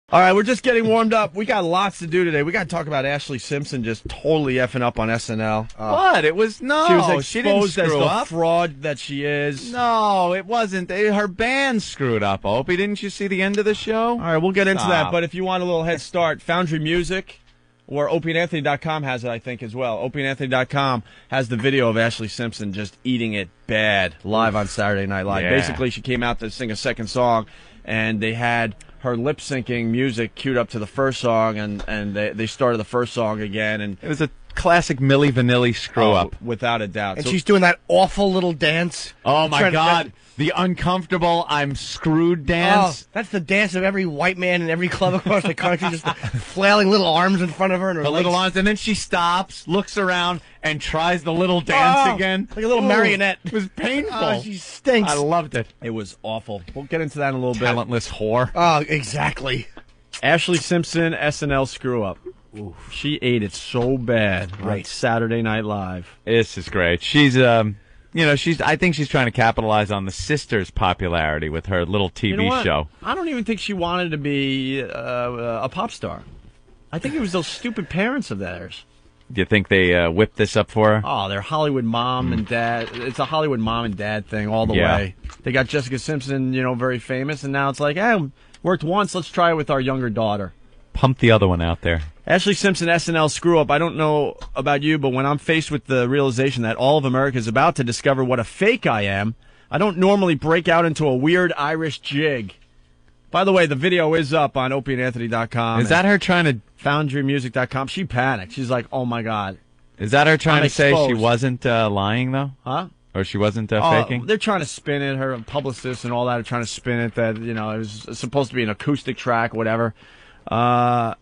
All right, we're just getting warmed up. We got lots to do today. We got to talk about Ashlee Simpson just totally effing up on SNL. What? It was no. She was exposed she didn't screw as the up. fraud that she is. No, it wasn't. Her band screwed up. Opie, didn't you see the end of the show? All right, we'll get into that. But if you want a little head start, Foundry Music or OpieandAnthony.com has it, I think, as well. OpieandAnthony.com has the video of Ashlee Simpson just eating it bad live on Saturday Night Live. Yeah. Basically, she came out to sing a second song, and they had her lip-syncing music queued up to the first song, and they started the first song again. And it was a classic Milli Vanilli screw-up. Without a doubt. And she's doing that awful little dance. Oh, my God. The uncomfortable I'm screwed dance. Oh, that's the dance of every white man in every club across the country, just flailing little arms in front of her. And her the little arms, and then she stops, looks around, and tries the little dance again. Like a little marionette. It was painful. Oh, she stinks. I loved it. It was awful. We'll get into that in a little bit. Talentless whore. Oh, exactly. Ashlee Simpson, SNL screw-up. She ate it so bad on Saturday Night Live. This is great. She's, I think she's trying to capitalize on the sisters' popularity with her little TV show. I don't even think she wanted to be a pop star. I think it was those stupid parents of theirs. Do you think they whipped this up for her? Oh, they're Hollywood mom and dad. It's a Hollywood mom and dad thing all the way. They got Jessica Simpson, very famous, and now it's like, worked once, let's try it with our younger daughter. Pump the other one out there. Ashlee Simpson, SNL screw-up. I don't know about you, but when I'm faced with the realization that all of America is about to discover what a fake I am, I don't normally break out into a weird Irish jig. By the way, the video is up on OpieandAnthony.com. Is that her trying to... FoundryMusic.com. She panicked. She's like, oh, my God. Is that her trying to say she wasn't lying, though? Huh? Or she wasn't faking? They're trying to spin it. Her publicists and all that are trying to spin it that, it was supposed to be an acoustic track, whatever. All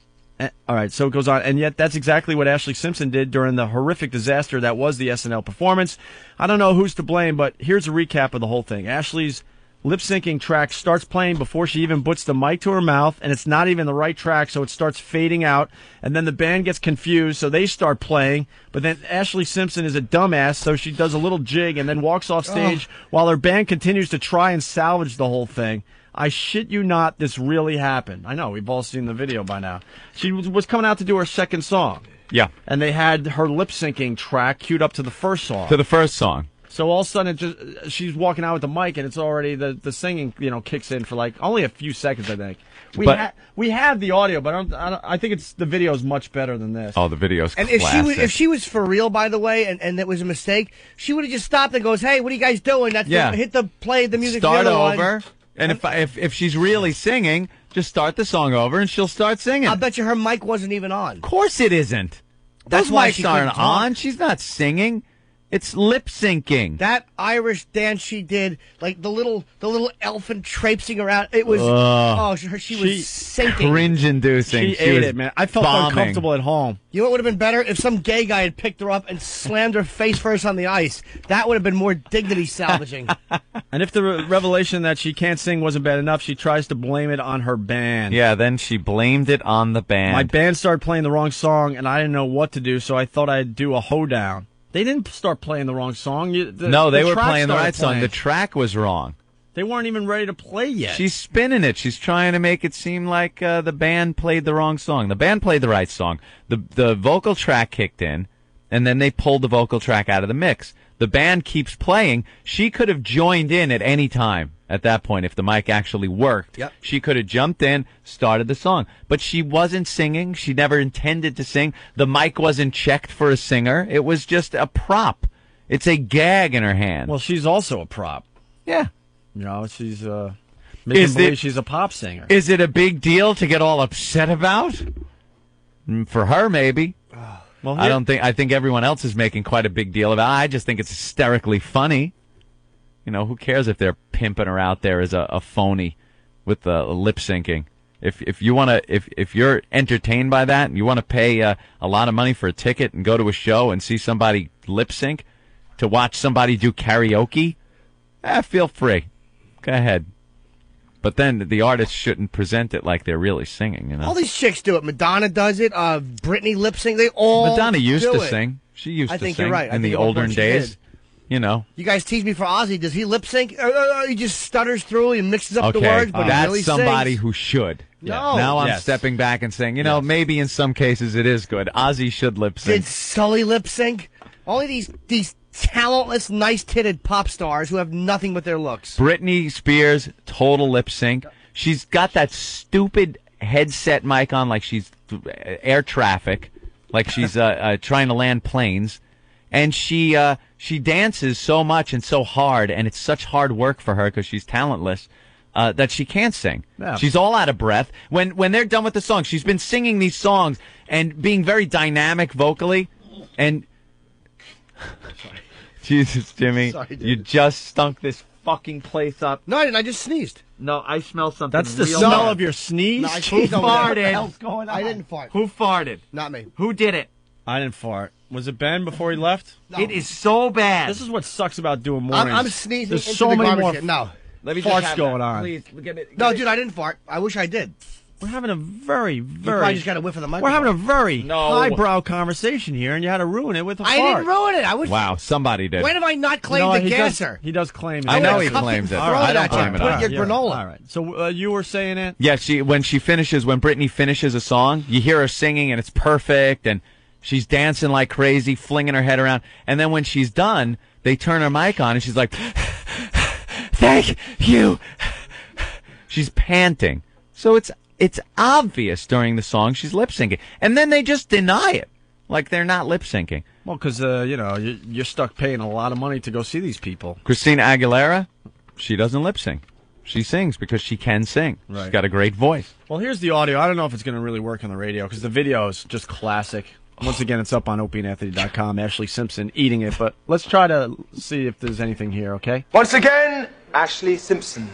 right, so it goes on. And yet that's exactly what Ashlee Simpson did during the horrific disaster that was the SNL performance. I don't know who's to blame, but here's a recap of the whole thing. Ashlee's lip-syncing track starts playing before she even puts the mic to her mouth, and it's not even the right track, so it starts fading out. And then the band gets confused, so they start playing. But then Ashlee Simpson is a dumbass, so she does a little jig and then walks off stage while her band continues to try and salvage the whole thing. I shit you not, this really happened. I know, we've all seen the video by now. She was coming out to do her second song. Yeah. And they had her lip-syncing track queued up to the first song. To the first song. So all of a sudden, she's walking out with the mic, and it's already, the singing, kicks in for like only a few seconds, I think. We have the audio, but I think the video is much better than this. Oh, the video's and classic. if she was for real, by the way, and that was a mistake, she would have just stopped and goes, "Hey, what are you guys doing?" Hit the play the music. Start the other over. One. And if she's really singing, just start the song over and she'll start singing. I bet you her mic wasn't even on. Of course it isn't. That's why she aren't on. She's not singing. It's lip syncing. That Irish dance she did, like the little elfin traipsing around, it was she was sinking. Cringe-inducing. She ate it, man. I felt uncomfortable at home. You know what would have been better? If some gay guy had picked her up and slammed her face first on the ice. That would have been more dignity salvaging. And if the revelation that she can't sing wasn't bad enough, she tries to blame it on her band. Yeah, then she blamed it on the band. My band started playing the wrong song, and I didn't know what to do, so I thought I'd do a hoedown. They didn't start playing the wrong song. No, they were playing the right song. The track was wrong. They weren't even ready to play yet. She's spinning it. She's trying to make it seem like the band played the wrong song. The band played the right song. The vocal track kicked in, and then they pulled the vocal track out of the mix. The band keeps playing. She could have joined in at any time at that point if the mic actually worked. Yep. She could have jumped in, started the song. But she wasn't singing. She never intended to sing. The mic wasn't checked for a singer. It was just a prop. It's a gag in her hand. Well, she's also a prop. Yeah. She's making believe she's a pop singer. Is it a big deal to get all upset about? For her, maybe. Well, I think everyone else is making quite a big deal about it. I just think it's hysterically funny. Who cares if they're pimping her out there as a phony with the lip syncing? If you want to, if you're entertained by that and you want to pay a lot of money for a ticket and go to a show and see somebody lip sync, to watch somebody do karaoke, feel free. Go ahead. But then the artist shouldn't present it like they're really singing. All these chicks do it. Madonna does it. Britney lip sync. They all Madonna used to it. sing. She used to sing. I think you're right. In the olden days. You guys tease me for Ozzy. Does he lip sync? He just stutters through and mixes up the words, but that's he really somebody sings. who should. No. Now I'm Yes. stepping back and saying, maybe in some cases it is good. Ozzy should lip sync. Did Sully lip sync? Only these talentless, nice-titted pop stars who have nothing but their looks. Britney Spears, total lip sync. She's got that stupid headset mic on like she's air traffic, like she's trying to land planes. And she dances so much and so hard, and it's such hard work for her because she's talentless that she can't sing. Yeah. She's all out of breath. When they're done with the song, she's been singing these songs and being very dynamic vocally. And Jesus, Jimmy, Sorry, dude. you just stunk this fucking place up. No, I didn't. I just sneezed. No, I smell something. That's the real smell bad. of your sneeze? No, I Who sneezed over there. What the farted? hell's going on? I didn't fart. Who farted? Not me. Who did it? I didn't fart. Was it Ben before he left? No. It is so bad. This is what sucks about doing mornings. I'm sneezing There's into so the many garbage more can. No. Let me farts have going that. on. Please, give it. No, dude, I didn't fart. I wish I did. We're having a very, You very... probably just got a whiff of the We're microphone. having a very No. highbrow conversation here, and you had to ruin it with a I fart. didn't ruin it. I was. Wow, somebody did. When have I not claimed No, the he does, gasser? he does claim it. I know he cup claims and it. throw I it don't at you. claim it. Put it in your granola. All right. So you were saying it? Yeah, when Britney finishes a song, you hear her singing and it's perfect and she's dancing like crazy, flinging her head around. And then when she's done, they turn her mic on and she's like, "Thank you." She's panting. So it's obvious during the song she's lip syncing. And then they just deny it. Like they're not lip syncing. Well, because, you're stuck paying a lot of money to go see these people. Christina Aguilera, she doesn't lip sync. She sings because she can sing. She's Right. got a great voice. Well, here's the audio. I don't know if it's going to really work on the radio because the video is just classic. Once again, it's up on opieandanthony.com. Ashlee Simpson eating it. But let's try to see if there's anything here, okay? Once again, Ashlee Simpson.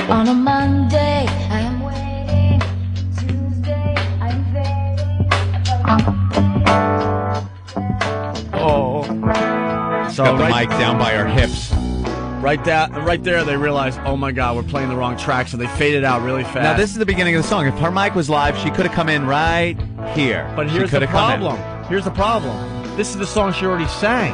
On a Monday, I am waiting. Tuesday, I'm fading. Oh. So Got the mic down by her hips. right there, they realized, oh my God, we're playing the wrong track, so they faded out really fast. Now, this is the beginning of the song. If her mic was live, she could have come in right here. But She here's the could have come in. problem. Here's the problem. This is the song she already sang.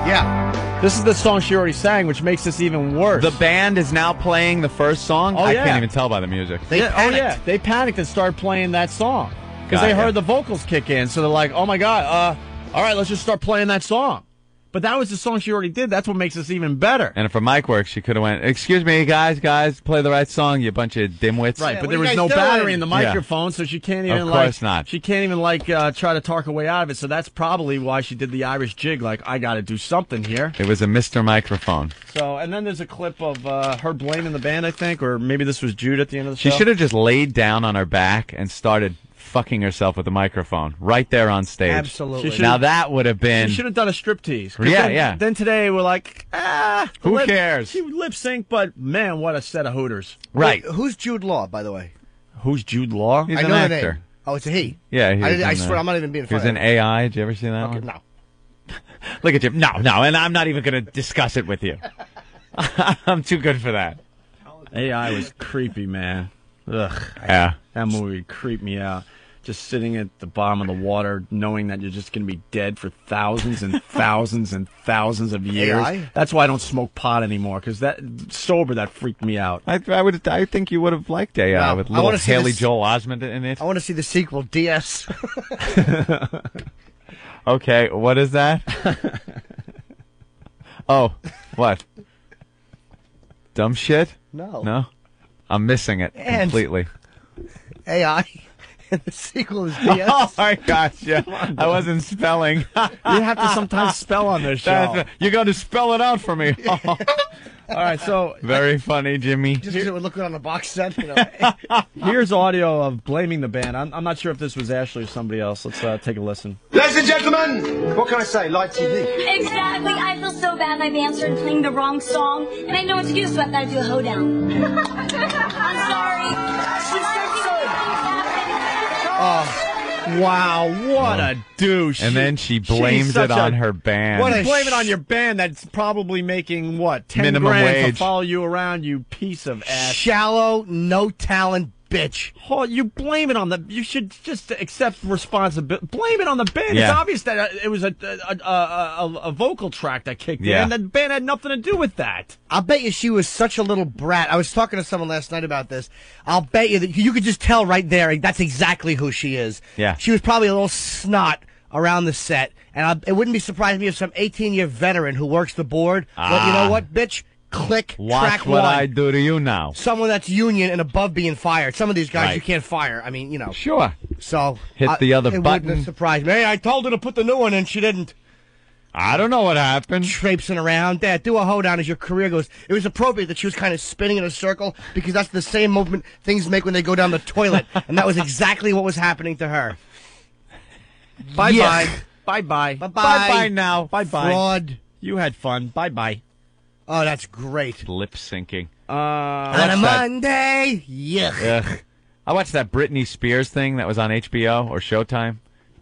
Yeah. This is the song she already sang, which makes this even worse. The band is now playing the first song. Oh, I yeah. can't even tell by the music. They panicked. Oh yeah, they panicked and started playing that song because Got they ya. heard the vocals kick in. So they're like, "Oh my God, all right, let's just start playing that song." But that was the song she already did. That's what makes this even better. And if her mic works, she could have went, "Excuse me, guys, play the right song, you bunch of dimwits." Right, Yeah, but what there are was you no guys battery doing? in the microphone, so she can't even Of course not. She can't even try to talk her way out of it. So that's probably why she did the Irish jig. Like, I got to do something here. It was a Mr. Microphone. So, and then there's a clip of her blaming the band, I think, or maybe this was Jude at the end of the She show. should have just laid down on her back and started fucking herself with the microphone right there on stage. Absolutely. She Now that would have been. She should have done a striptease. 'Cause Yeah, then, yeah. Then today we're like, Who cares? She lip sync, but man, what a set of hooters. Right. Wait, who's Jude Law, by the way? Who's Jude Law? He's I an know the actor. name. Oh, it's a he. Yeah, he was I in, swear, I'm not even being He was funny. in AI. Did you ever see that Okay, one? no. Look at you. No, and I'm not even going to discuss it with you. I'm too good for that. AI was creepy, man. Ugh, Yeah. that movie creeped me out. Just sitting at the bottom of the water, knowing that you're just going to be dead for thousands and thousands and thousands of years. AI? That's why I don't smoke pot anymore, because that freaked me out. I think you would have liked AI No, with I little wanna see Haley this- Joel Osment in it. I want to see the sequel, DS. Okay, what is that? Oh, what? Dumb shit? No. No? I'm missing it And- completely. AI. And the sequel is DS. Oh my gosh, yeah. I wasn't spelling. You have to sometimes spell on this show. You got to spell it out for me. All right, so Very funny, Jimmy. Just because it would look good on the box set, you know. here's audio of blaming the band. I'm not sure if this was Ashley or somebody else. Let's take a listen. Ladies and gentlemen, what can I say? Live TV. Exactly. I feel so bad my band started playing the wrong song, and I know what to do, so I've got to do a hoedown. I'm sorry. She started doing Wow, what a douche. And then she blames She's such it on a- her band. What blame it on your band that's probably making, what, 10 Minimum grand wage. to follow you around, you piece of ass. Shallow, no talent bitch. Oh, you blame it on the. You should just accept responsibility. Blame it on the band. Yeah. It's obvious that it was a vocal track that kicked in. The band had nothing to do with that. I'll bet you she was such a little brat. I was talking to someone last night about this. I'll bet you that you could just tell right there. That's exactly who she is. Yeah. She was probably a little snot around the set, and it wouldn't be surprising me if some 18-year veteran who works the board. Well, you know what, bitch? Click. Watch track what one. I do to you now. Someone that's union and above being fired. Some of these guys Right. you can't fire. I mean, you know. Sure. So Hit the other it button. wouldn't surprise me. Hey, I told her to put the new one in. She didn't. I don't know what happened. Traipsing around. Dad, do a hoedown as your career goes. It was appropriate that she was kind of spinning in a circle because that's the same movement things make when they go down the toilet. And that was exactly what was happening to her. Bye Yeah. bye. Bye bye. Bye-bye. Bye bye now. Bye bye. Fraud. You had fun. Bye bye. Oh, that's great. Lip syncing. On a watched that. Monday. Yuck. Ugh. I watched that Britney Spears thing that was on HBO or Showtime.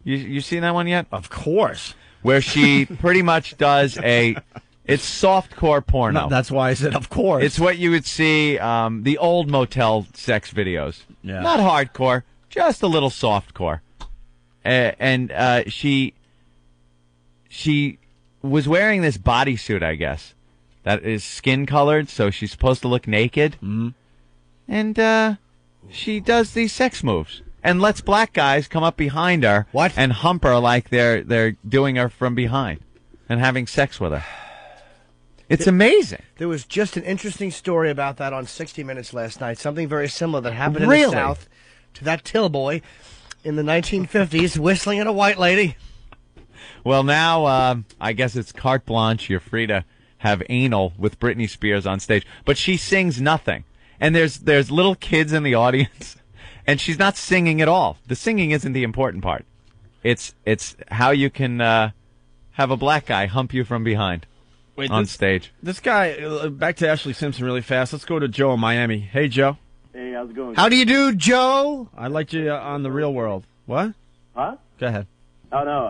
You seen that one yet? Of course. Where she pretty much does it's softcore porno. No, that's why I said of course. It's what you would see the old motel sex videos. Yeah. Not hardcore, just a little softcore. And she was wearing this bodysuit, I guess, that is skin colored, so she's supposed to look naked. Mm-hmm. And she does these sex moves and lets black guys come up behind her and hump her like they're doing her from behind and having sex with her. It's amazing. There was just an interesting story about that on 60 Minutes last night. Something very similar that happened in Really? the South to that Tillboy in the 1950s, whistling at a white lady. Well, now I guess it's carte blanche. You're free to have anal with Britney Spears on stage, but she sings nothing. And there's little kids in the audience, and she's not singing at all. The singing isn't the important part. It's how you can have a black guy hump you from behind on stage. This guy, back to Ashlee Simpson really fast. Let's go to Joe in Miami. Hey, Joe. Hey, how's it going? How do you do, Joe? I liked you on The Real World. What? Huh? Go ahead. Oh, no.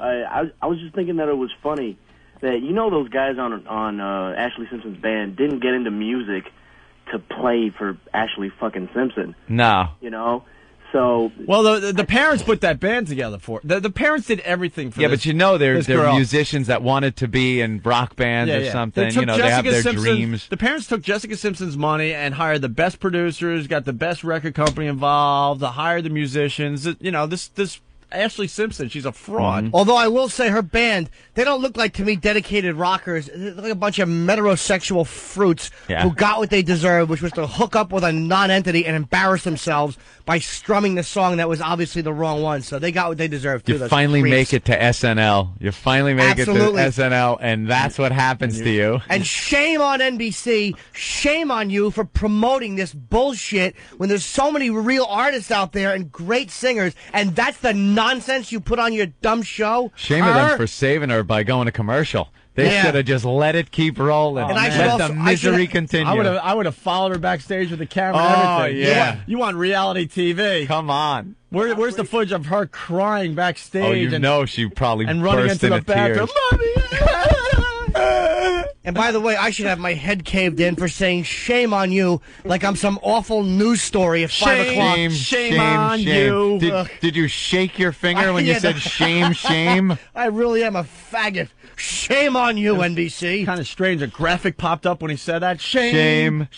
I was just thinking that it was funny that, those guys on Ashlee Simpson's band didn't get into music to play for Ashlee fucking Simpson. No. So... Well, the parents put that band together for the parents did everything for Yeah, this, but they're girl. musicians that wanted to be in rock bands or something. They have their dreams. The parents took Jessica Simpson's money and hired the best producers, got the best record company involved, hired the musicians. This Ashlee Simpson, she's a fraud. Although I will say her band, they don't look like, to me, dedicated rockers. They look like a bunch of heterosexual fruits who got what they deserved, which was to hook up with a non-entity and embarrass themselves by strumming the song that was obviously the wrong one. So they got what they deserved, too. You finally make it to SNL. You finally make Absolutely. it to SNL, and that's what happens to you. And shame on NBC, shame on you for promoting this bullshit when there's so many real artists out there and great singers, and that's the nonsense you put on your dumb show. Shame of them for saving her by going to commercial. They should have just let it keep rolling. And I should let also- the misery I continue. I would have followed her backstage with the camera and everything. yeah. You want reality TV? Come on. Where's the footage of her crying backstage? She probably and running burst into the into bathroom. tears. And by the way, I should have my head caved in for saying shame on you like I'm some awful news story at 5 o'clock. Shame on you. Did you shake your finger when you said shame, shame? I really am a faggot. Shame on you, NBC. Kind of strange. A graphic popped up when he said that. Shame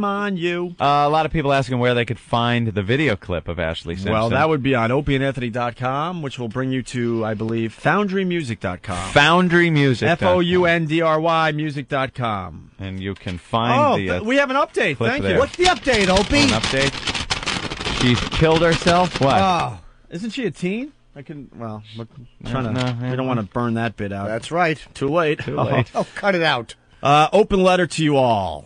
on you. A lot of people asking where they could find the video clip of Ashlee Simpson. Well, that would be on opieandanthony.com, which will bring you to, I believe, foundrymusic.com. Foundry Music. FOUNDRY music.com. And you can find the... we have an update. clip Thank there. you. What's the update, Opie? An update? She's killed herself? What? Oh, Isn't she a teen? We no, we don't want to burn that bit out. that's right. Too late. Too late. Oh, cut it out. Open letter to you all.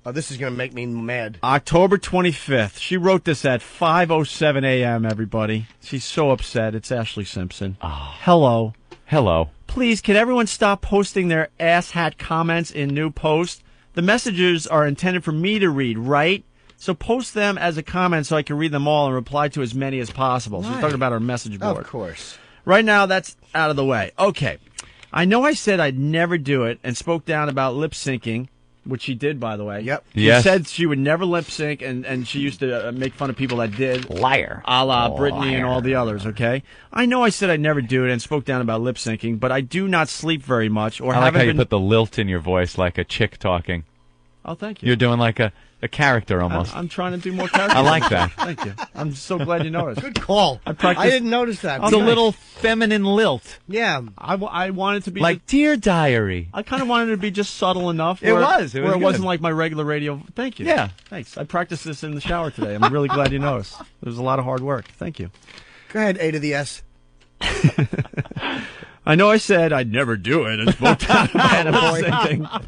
Oh, this is going to make me mad. October 25th. She wrote this at 5:07 a.m., everybody. She's so upset. It's Ashlee Simpson. Oh. Hello. Hello. Please, can everyone stop posting their asshat comments in new posts? The messages are intended for me to read, right? So post them as a comment so I can read them all and reply to as many as possible. She's talking about our message board. Of course. Right now, that's out of the way. Okay. I know I said I'd never do it and spoke down about lip syncing which she did, by the way. Yep. She Yes. said she would never lip sync, and she used to make fun of people that did. Liar. A la Britney and Liar. all the others, okay? I know I said I'd never do it and spoke down about lip syncing, but I do not sleep very much or I like haven't how you been... put the lilt in your voice like a chick talking. Oh, thank you. You're doing like a character almost. I'm trying to do more character. I like that. Thank you. I'm so glad you noticed. Good call. I practiced- I didn't notice that. It's a little feminine lilt. Yeah. I wanted to be... Like Dear Diary. I kind of wanted it to be just subtle enough. It where, was. It was where it good. wasn't like my regular radio. Thank you. Yeah. Thanks. I practiced this in the shower today. I'm really glad you noticed. It was a lot of hard work. Thank you. Go ahead, A to the S. I know I said I'd never do it and spoke down about lip syncing,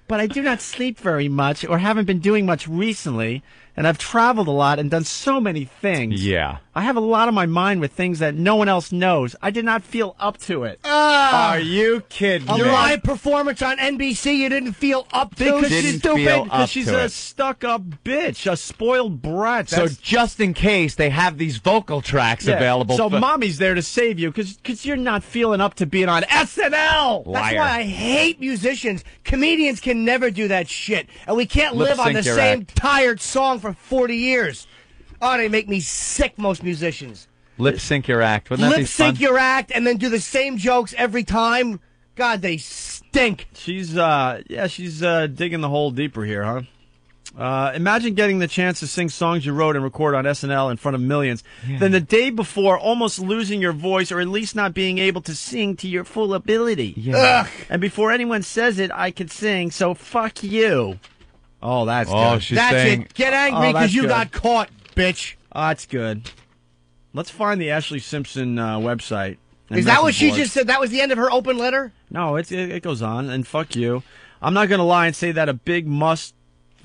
but I do not sleep very much or haven't been doing much recently, and I've traveled a lot and done so many things. Yeah. I have a lot on my mind with things that no one else knows. I did not feel up to it. Are you kidding A me? live performance on NBC you didn't feel up to? Because Didn't she's feel stupid. up Because she's to a it. stuck-up bitch, a spoiled brat. So just in case, they have these vocal tracks available. So for- mommy's there to save you because you're not feeling up to being on SNL. That's Liar. why I hate musicians. Comedians can never do that shit. And we can't Lip live on the sync your same act. tired song for 40 years. Oh, they make me sick, most musicians. Lip sync your act. Wouldn't that be Lip fun? sync your act and then do the same jokes every time. God, they stink. She's digging the hole deeper here, huh? Imagine getting the chance to sing songs you wrote and record on SNL in front of millions, then the day before almost losing your voice or at least not being able to sing to your full ability. Ugh. And before anyone says it, I could sing, so fuck you. Oh, that's Oh, good. she's That's saying. it. Get angry Oh, because that's you good. got caught, bitch. Oh, that's good. Let's find the Ashlee Simpson website. and Is that what message she board. just said? That was the end of her open letter? No, it goes on, and fuck you. I'm not going to lie and say that a big must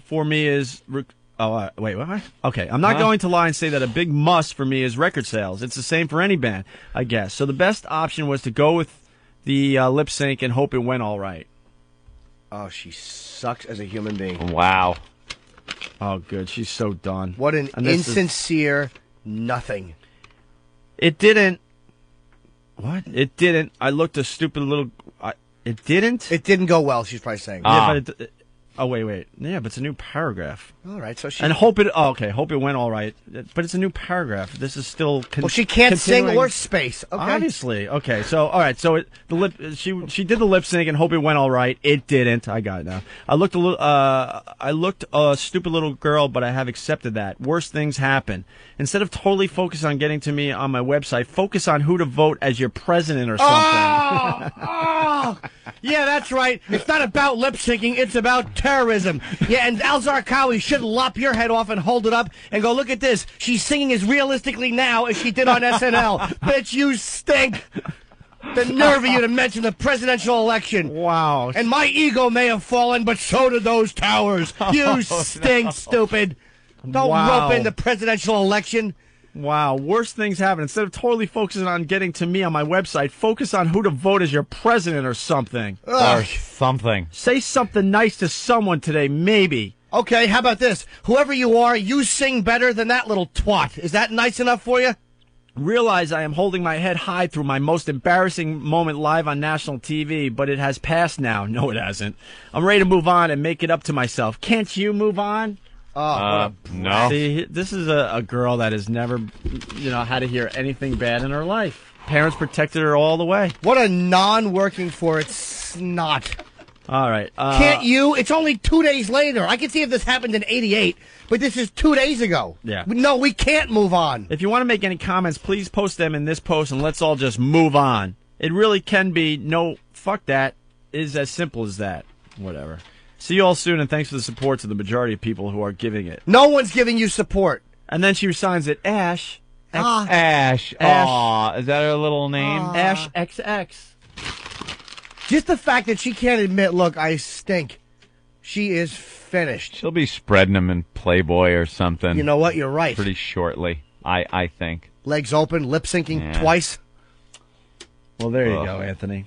for me is... wait, what? Okay, I'm not going to lie and say that a big must for me is record sales. It's the same for any band, I guess. So the best option was to go with the lip sync and hope it went all right. Oh, she sucks as a human being. Wow. Oh, good. She's so done. What an And this is- insincere nothing. It didn't... What? It didn't. I looked a stupid little... it didn't? It didn't go well, she's probably saying. Yeah, but oh, wait. Yeah, but it's a new paragraph. All right, so she... And hope it... Oh, okay, hope it went all right. But it's a new paragraph. This is still... well, she can't sing continuing- or space. Okay. Obviously. Okay, so, all right, so she did the lip sync and hope it went all right. It didn't. I got it now. I looked a stupid little girl, but I have accepted that. Worse things happen. Instead of totally focus on getting to me on my website, focus on who to vote as your president or something. Oh, yeah, that's right. It's not about lip syncing, it's about terrorism. Yeah, and Al Zarqawi should lop your head off and hold it up and go, look at this. She's singing as realistically now as she did on SNL. Bitch, you stink. The nerve of you to mention the presidential election. Wow. And my ego may have fallen, but so did those towers. You stink, stupid. Don't Wow. rope in the presidential election. Wow, worse things happen. Instead of totally focusing on getting to me on my website, focus on who to vote as your president or something. Or something. Say something nice to someone today, maybe. Okay, how about this? Whoever you are, you sing better than that little twat. Is that nice enough for you? Realize I am holding my head high through my most embarrassing moment live on national TV, but it has passed now. No, it hasn't. I'm ready to move on and make it up to myself. Can't you move on? No. See, this is a girl that has never, had to hear anything bad in her life. Parents protected her all the way. What a non-working for it snot. All right. Can't you? It's only 2 days later. I can see if this happened in '88, but this is 2 days ago. Yeah. No, we can't move on. If you want to make any comments, please post them in this post and let's all just move on. It really can be no, fuck that, is as simple as that. Whatever. See you all soon, and thanks for the support to the majority of people who are giving it. No one's giving you support. And then she signs it, Ash. Ash. Ash. Aw, is that her little name? Ash XX. Just the fact that she can't admit, look, I stink. She is finished. She'll be spreading them in Playboy or something. You know what? You're right. Pretty shortly, I think. Legs open, lip syncing Yeah. twice. Well, there you Ugh. go, Anthony.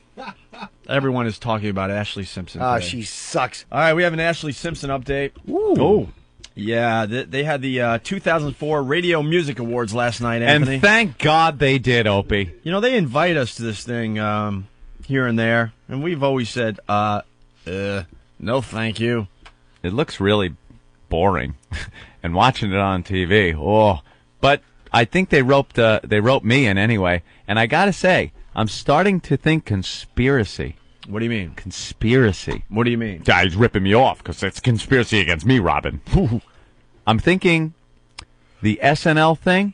Everyone is talking about Ashlee Simpson today. She sucks. All right, we have an Ashlee Simpson update. Ooh. Oh. Yeah, they had the 2004 Radio Music Awards last night, Anthony. And thank God they did, Opie. They invite us to this thing here and there, and we've always said, no thank you. it looks really boring, and watching it on TV. Oh, but I think they roped me in anyway, and I gotta say, I'm starting to think conspiracy. What do you mean? Conspiracy. What do you mean? Guy's ripping me off because it's conspiracy against me, Robin. I'm thinking the SNL thing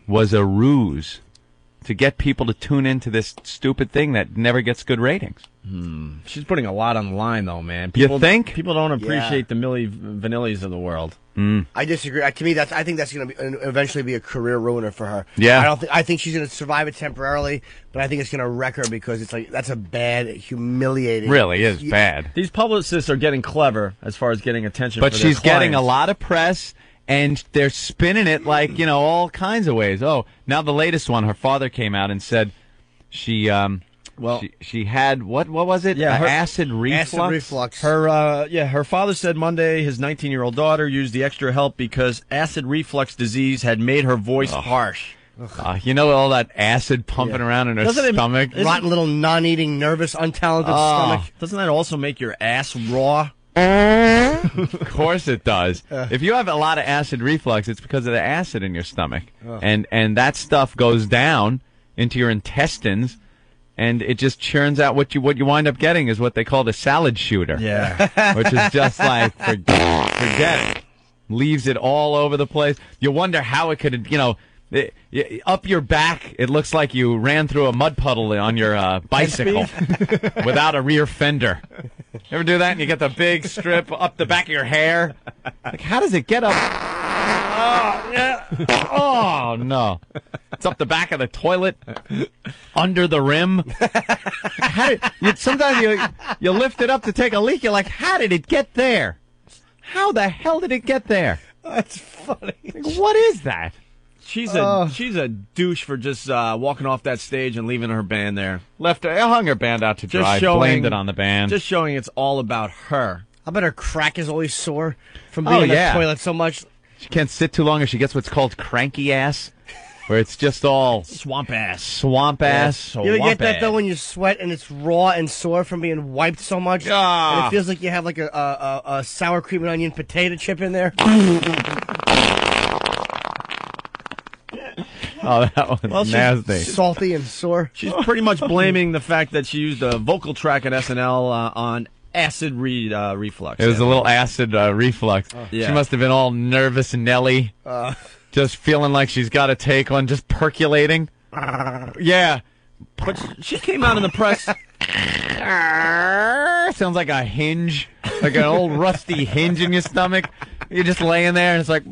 was a ruse to get people to tune into this stupid thing that never gets good ratings. She's putting a lot on the line, though, man. You think? People don't appreciate the Milli Vanillis of the world. I disagree. To me, I think that's going to eventually be a career ruiner for her. Yeah. I think she's going to survive it temporarily, but I think it's going to wreck her because it's like that's a bad, humiliating. Really is bad. These publicists are getting clever as far as getting attention. But for their she's getting a clients. lot of press, and they're spinning it like, all kinds of ways. Oh, now the latest one, her father came out and said she had, what was it? Yeah, acid reflux? Acid reflux. Her father said Monday his 19-year-old daughter used the extra help because acid reflux disease had made her voice harsh. All that acid pumping around in her stomach? Rotten little non-eating, nervous, untalented stomach. Doesn't that also make your ass raw? Of course it does. If you have a lot of acid reflux, it's because of the acid in your stomach. And that stuff goes down into your intestines, and it just churns out what you wind up getting is what they call the salad shooter. Yeah. Which is just like, forget it. Leaves it all over the place. You wonder how it could, up your back, it looks like you ran through a mud puddle on your bicycle without a rear fender. You ever do that and you get the big strip up the back of your hair? Like, how does it get up? Oh, yeah. Oh, no. It's up the back of the toilet, under the rim. Sometimes you lift it up to take a leak. You're like, how did it get there? How the hell did it get there? That's funny. Like, what is that? She's a douche for just walking off that stage and leaving her band there. Hung her band out to dry. Blamed it on the band. Just showing it's all about her. I bet her crack is always sore from being in the toilet so much. She can't sit too long, or she gets what's called cranky ass, where it's just all swamp ass. Swamp ass. You ever get that though when you sweat and it's raw and sore from being wiped so much, and it feels like you have like a sour cream and onion potato chip in there. Oh, that was nasty. Salty and sore. She's pretty much blaming the fact that she used a vocal track at SNL on acid reflux. It was a little acid reflux. Yeah. She must have been all nervous and Nelly, just feeling like she's got to take one, just percolating. Yeah. But she came out in the press. Sounds like a hinge, like an old rusty hinge in your stomach. You're just laying there, and it's like...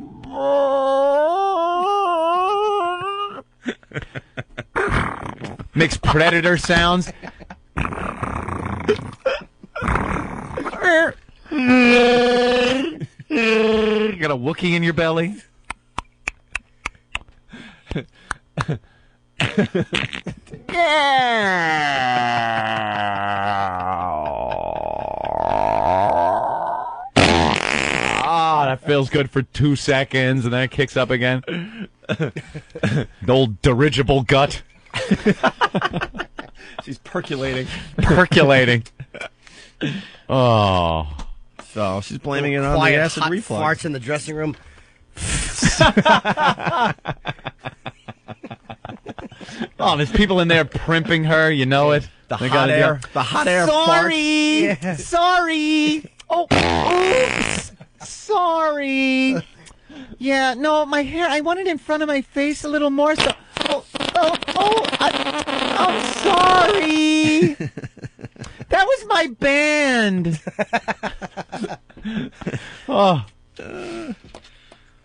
Makes predator sounds. You got a Wookiee in your belly. That feels good for 2 seconds, and then it kicks up again. The old dirigible gut. She's percolating. Percolating. Oh. So she's blaming it on the acid hot reflux. Farts in the dressing room. Oh, there's people in there primping her. You know it. The hot air Sorry. farts. Yeah. Sorry. Oh, oops. Sorry. Yeah, no, my hair, I want it in front of my face a little more, so... I'm sorry. That was my band. Oh.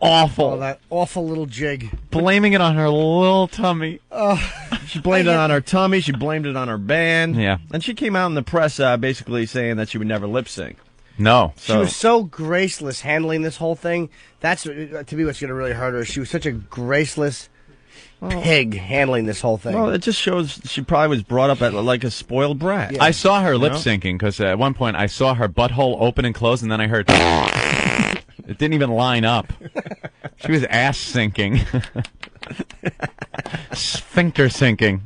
Awful. Oh, that awful little jig. Blaming it on her little tummy. She blamed it on her tummy. She blamed it on her band. Yeah. And she came out in the press basically saying that she would never lip sync. No. She was so graceless handling this whole thing. That's, to me, what's going to really hurt her. She was such a graceless pig handling this whole thing. Well, it just shows she probably was brought up like a spoiled brat. Yeah. I saw her lip syncing because at one point I saw her butthole open and close, and then I heard it didn't even line up. She was ass sinking, sphincter sinking.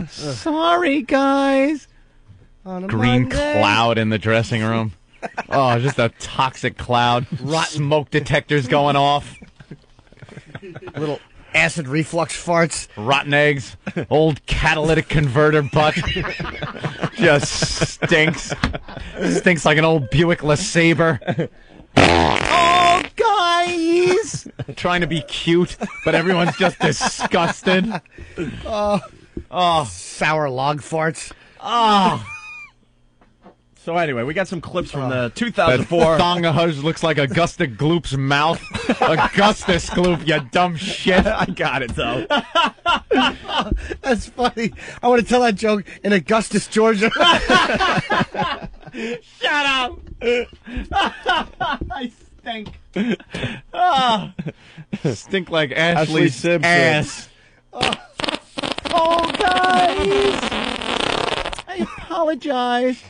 Sorry, guys. On a Green Monday. cloud in the dressing room. Oh, just a toxic cloud. Smoke detectors going off. Little acid reflux farts. Rotten eggs. Old catalytic converter butt. Just stinks. Stinks like an old Buick LeSabre. Oh, guys! Trying to be cute, but everyone's just disgusted. Sour log farts. Oh. So anyway, we got some clips from the That 2004. Thongahuz looks like Augusta Gloop's mouth. Augustus Gloop, you dumb shit. I got it, though. That's funny. I want to tell that joke in Augustus, Georgia. Shut up! I stink. Stink like Ashlee Simpson. ass. Oh, guys! I apologize.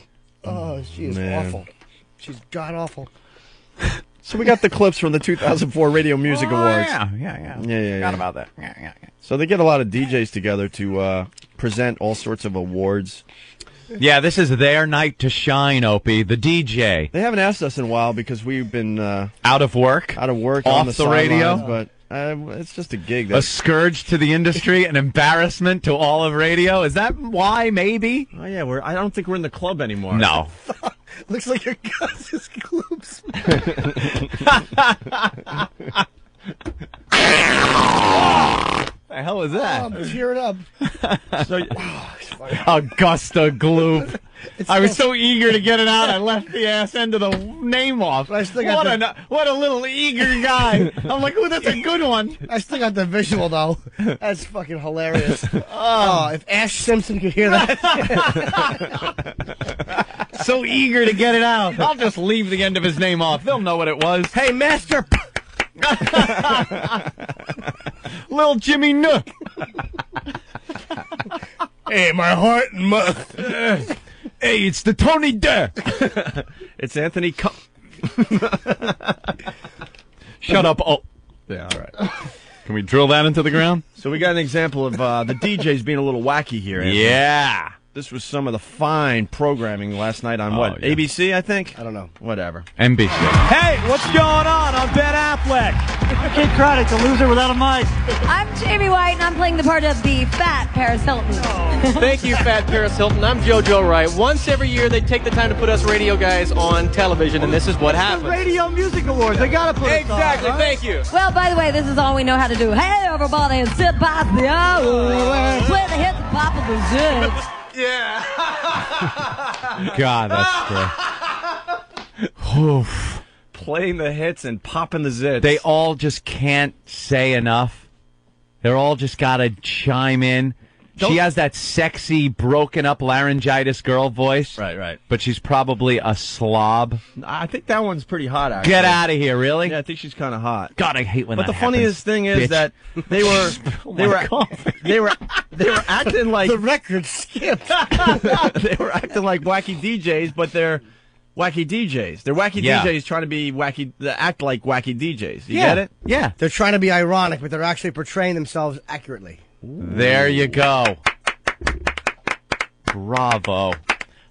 Oh, she is awful. She's god awful. So we got the clips from the 2004 Radio Music Awards. Yeah. Forgot about that. Yeah. So they get a lot of DJs together to present all sorts of awards. Yeah, this is their night to shine, Opie, the DJ. They haven't asked us in a while because we've been Out of work? out of work Off on the the radio? sidelines, but it's just a gig. A scourge to the industry, an embarrassment to all of radio? Is that why, maybe? Oh yeah, I don't think we're in the club anymore. No. Looks like Augustus Gloop's. The hell is that? I'm tearing up. So, Augusta Gloop. I was so- so eager to get it out, I left the ass end of the name off. I still got What a little eager guy. I'm like, ooh, that's a good one. I still got the visual, though. That's fucking hilarious. Oh, if Ash Simpson could hear that. So eager to get it out. I'll just leave the end of his name off. They'll know what it was. Hey, Master. Little Jimmy Nook. Hey, my heart and my... Hey, it's the Tony Dare. it's Anthony. Shut up. Oh. Yeah, all right. Can we drill that into the ground? So we got an example of the DJs being a little wacky here. Anthony. Yeah. This was some of the fine programming last night on what? yeah. ABC, I think? I don't know. Whatever. NBC. Hey, what's going on? I'm Ben Affleck. Kid Craddock, the loser without a mic. I'm Jamie White, and I'm playing the part of the fat Paris Hilton. Thank you, Fat Paris Hilton. I'm JoJo Wright. Once every year, they take the time to put us radio guys on television, and this is what happens. Radio Music Awards, they gotta put Exactly. us on, right? Thank you. Well, by the way, this is all we know how to do. Hey, everybody, sit by the hour. Play the hits and pop of the zits. Yeah. God, that's great. Oof. Playing the hits and popping the zits. They all just can't say enough. They're all just got to chime in. She has that sexy, broken up laryngitis girl voice. Right. But she's probably a slob. I think that one's pretty hot, actually. Get out of here, really? Yeah, I think she's kind of hot. God, I hate when But that the funniest thing is bitch. that they were acting like The record skipped. they were acting like wacky DJs, but they're wacky DJs. They're wacky Yeah. DJs trying to be wacky, act like wacky DJs. You Yeah. get it? Yeah. They're trying to be ironic, but they're actually portraying themselves accurately. There you go. Bravo.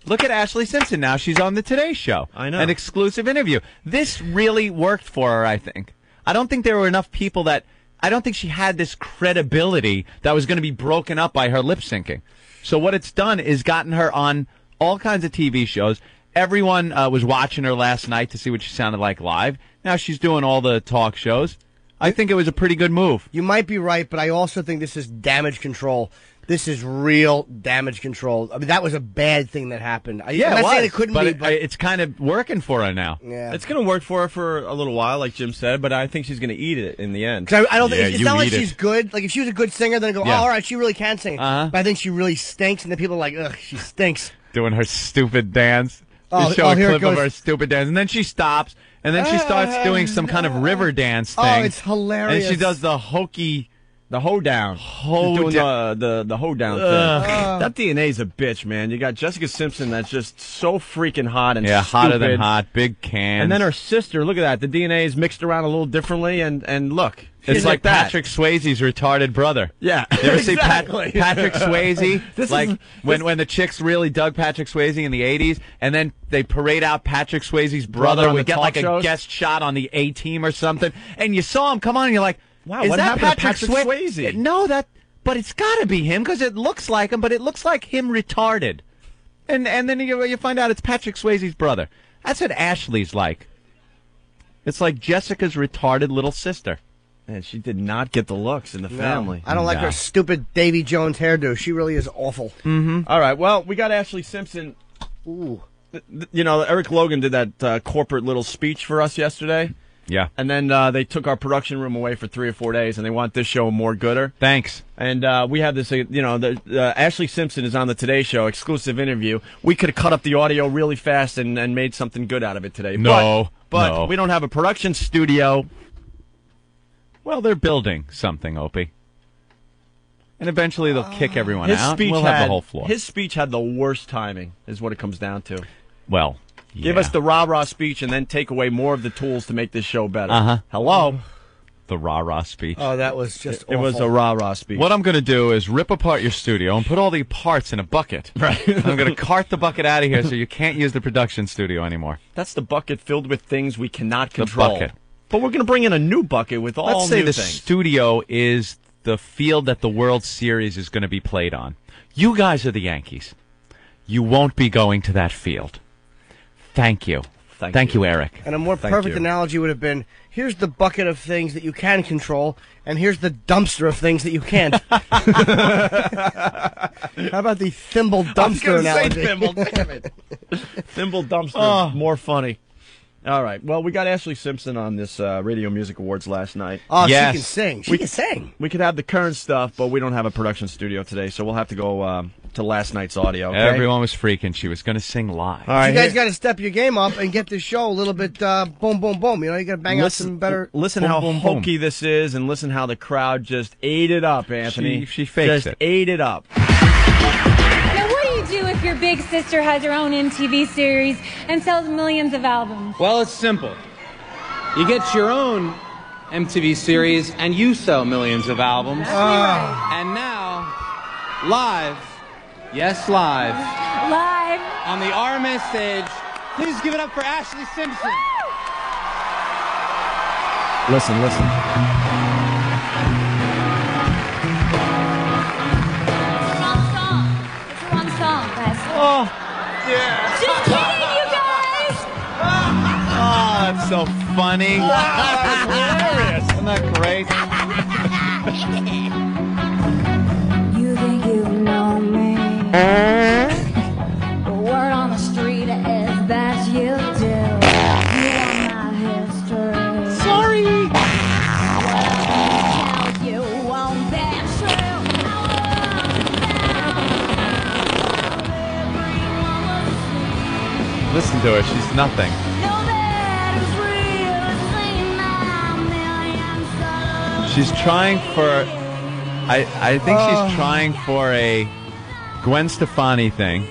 Look at Ashlee Simpson now. She's on the Today Show. I know. An exclusive interview. This really worked for her, I think. I don't think there were enough people that... I don't think she had this credibility that was going to be broken up by her lip syncing. So what it's done is gotten her on all kinds of TV shows. Everyone was watching her last night to see what she sounded like live. Now she's doing all the talk shows. I think it was a pretty good move. You might be right, but I also think this is damage control. This is real damage control. I mean, that was a bad thing that happened. I'm not saying it couldn't be, but it's kind of working for her now. yeah. It's going to work for her for a little while, like Jim said, but I think she's going to eat it in the end. 'Cause I don't think Yeah, it's you not like need it. she's good. Like if she was a good singer, then I go, Yeah. oh, all right, she really can sing. Uh-huh. But I think she really stinks, and then people are like, ugh, she stinks. Doing her stupid dance. Oh, They show oh, a here it clip of goes. her stupid dance, and then she stops, and then she starts doing some kind of river dance thing. Oh, it's hilarious. And she does the hokey... The hoedown. Hoe Doing down. the hoedown thing. That DNA's a bitch, man. You got Jessica Simpson that's just so freaking hot and Yeah, hotter than stupid. hot, big can. And then her sister, look at that. The DNA is mixed around a little differently, and look, It's like that. Patrick Swayze's retarded brother. Yeah, you ever see exactly. Patrick Swayze? When the chicks really dug Patrick Swayze in the 80s, and then they parade out Patrick Swayze's brother on we the get talk like shows? a guest shot on the A-Team or something, and you saw him come on, and you're like, wow, is what that happened to Patrick Swayze? No, but it's got to be him because it looks like him, but it looks like him retarded. And then you find out it's Patrick Swayze's brother. That's what Ashlee's like. It's like Jessica's retarded little sister. And she did not get the looks in the family. I don't like her stupid Davy Jones hairdo. She really is awful. Mm-hmm. All right, well, we got Ashlee Simpson. Ooh. You know, Eric Logan did that corporate little speech for us yesterday. Yeah. And then they took our production room away for 3 or 4 days, and they want this show more gooder. Thanks. And we have this, Ashlee Simpson is on the Today Show, exclusive interview. We could have cut up the audio really fast and made something good out of it today. But we don't have a production studio. Well, they're building something, Opie. And eventually they'll kick everyone out. We'll have the whole floor. His speech had the worst timing, is what it comes down to. Well, yeah. Give us the rah-rah speech and then take away more of the tools to make this show better. Uh-huh. Hello? The rah-rah speech. Oh, that was just awful. It was a rah-rah speech. What I'm going to do is rip apart your studio and put all the parts in a bucket. Right. I'm going to cart the bucket out of here so you can't use the production studio anymore. That's the bucket filled with things we cannot control. The bucket. But we're going to bring in a new bucket with all Let's say new the things. studio is the field that the World Series is going to be played on. You guys are the Yankees. You won't be going to that field. Thank you. Thank you, Eric. And a more perfect analogy would have been, here's the bucket of things that you can control, and here's the dumpster of things that you can't. How about the thimble dumpster analogy? Say thimble, damn it. Thimble dumpster, more funny. All right. Well, we got Ashlee Simpson on this Radio Music Awards last night. Oh, yes. She can sing. She can sing. We could have the current stuff, but we don't have a production studio today, so we'll have to go to last night's audio. Okay? Everyone was freaking. She was going to sing live. All right, you guys got to step your game up and get this show a little bit boom, boom, boom. You know, you got to bang out some better. Listen boom, how boom, hokey this is, and listen how the crowd just ate it up, Anthony. She fakes just ate it up. Now, what do you do if your big sister has her own MTV series and sells millions of albums? Well, it's simple. You get your own MTV series and you sell millions of albums. And now, live, yes, live, on the RMS stage, please give it up for Ashlee Simpson. Listen. It's one song, guys. Oh, yeah. Just kidding, you guys! Oh, that's so funny. That's hilarious. Isn't that great? You think you know me? The word on the street is that you do. You want my history. Sorry. Tell you won't be true. Listen to her. She's nothing. She's trying for, I think she's trying for a Gwen Stefani thing.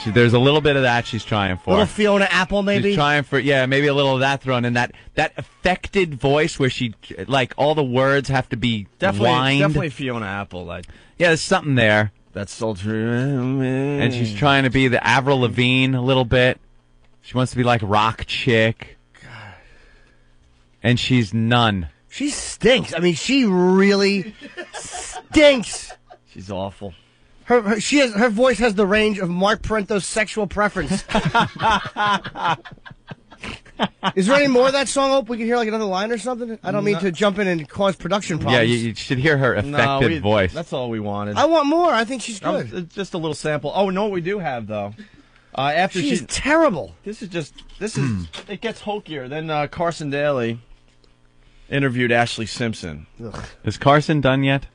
There's a little bit of that she's trying for. Little Fiona Apple, maybe? She's trying for, maybe a little of that thrown in. That affected voice where she, like, all the words have to be whined. Definitely Fiona Apple. Like, yeah, there's something there. That's so true. And she's trying to be the Avril Lavigne a little bit. She wants to be like rock chick. God. And she's none. She stinks. I mean, she really stinks. She's awful. Her voice has the range of Mark Parento's sexual preference. Is there any more of that song, Hope? We can hear like another line or something? I don't mean to jump in and cause production problems. Yeah, you should hear her affected voice. That's all we wanted. I want more. I think she's good. It's just a little sample. Oh, no, what we do have, though. After she's terrible. This is it gets hokier. Then Carson Daly interviewed Ashlee Simpson. Ugh. Is Carson done yet?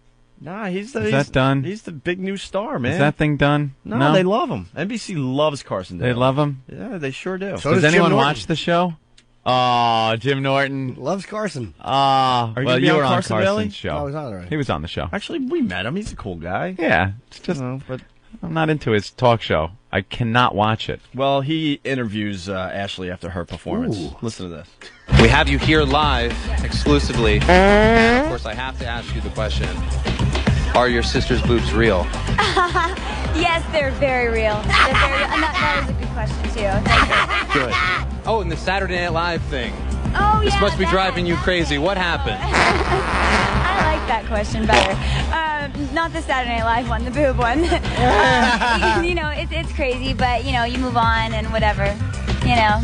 Nah, is that done? He's the big new star, man. Is that thing done? No, they love him. NBC loves Carson Daly. They love him? Yeah, they sure do. So does anyone watch the show? Oh, Jim Norton. Loves Carson. Well, you were on Carson Daly? Carson's show. Oh, he was on already. He was on the show. Actually, we met him. He's a cool guy. Yeah, it's just but I'm not into his talk show. I cannot watch it. Well, he interviews Ashlee after her performance. Ooh. Listen to this. We have you here live, exclusively. And of course, I have to ask you the question. Are your sister's boobs real? Yes, they're very real. They're very real. And that was a good question, too. Good. Oh, and the Saturday Night Live thing. Oh, yeah. This must be driving you crazy. What happened? I like that question better. Not the Saturday Night Live one, the boob one. You know, it's crazy, but, you know, you move on and whatever. You know,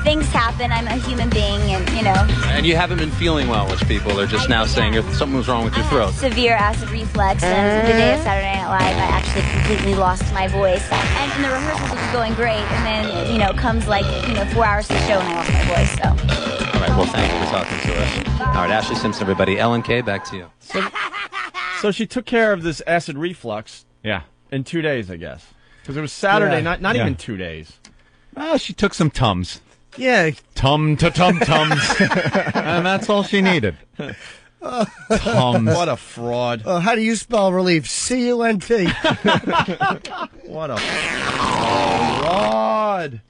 things happen. I'm a human being, and, you know. And you haven't been feeling well, which people are just now saying something was wrong with your throat. Severe acid reflux, and the day of Saturday Night Live, I actually completely lost my voice. And the rehearsals was going great, and then, you know, comes like, 4 hours to the show, and I lost my voice, so. All right, well, thank you for talking to us. All right, Ashlee Simpson, everybody. LNK, back to you. So she took care of this acid reflux in 2 days, I guess. Because it was Saturday, not even 2 days. Well, she took some Tums. Yeah. Tums. And that's all she needed. Tums. What a fraud. How do you spell relief? C-U-N-T. What a fraud.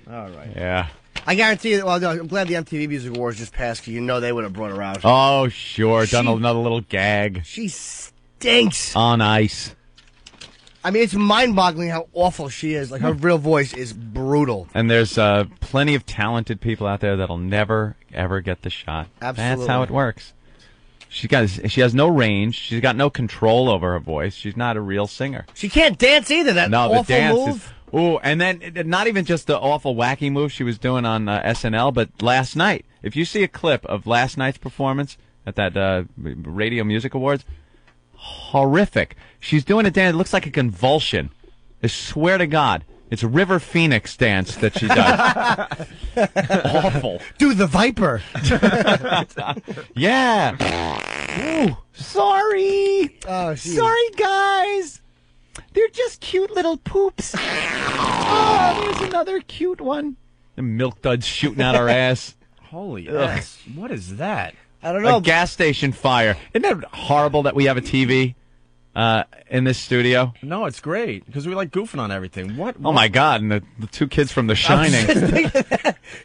All right. Yeah. I guarantee you, well, I'm glad the MTV Music Awards just passed, because you know they would have brought her out. Oh, sure. Done another little gag. She stinks. On ice. I mean, it's mind-boggling how awful she is. Like, her real voice is brutal. And there's plenty of talented people out there that'll never, ever get the shot. Absolutely. That's how it works. She has no range. She's got no control over her voice. She's not a real singer. She can't dance either. That awful the dance move. is... Ooh, and then not even just the awful wacky move she was doing on SNL, but last night. If you see a clip of last night's performance at that Radio Music Awards, horrific. She's doing a dance. It looks like a convulsion. I swear to God. It's a River Phoenix dance that she does. Awful. Do the Viper. Yeah. Ooh, sorry. Oh, sorry, guys. They're just cute little poops. Oh, there's another cute one. The milk duds shooting out our ass. Holy ass. What is that? I don't know. A gas station fire. Isn't that horrible that we have a TV in this studio? No, it's great, because we like goofing on everything. What? Oh, my God. And the two kids from The Shining.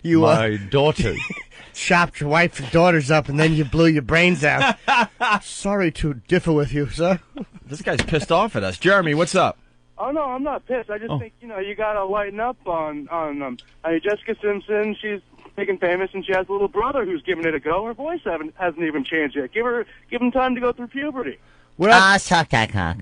My daughter. Chopped your wife and daughters up, and then you blew your brains out. Sorry to differ with you, sir. This guy's pissed off at us. Jeremy, what's up? Oh, no, I'm not pissed. I just think, you got to lighten up on I mean, Jessica Simpson, she's making famous, and she has a little brother who's giving it a go. Her voice hasn't even changed yet. Give him time to go through puberty. Suck that cock.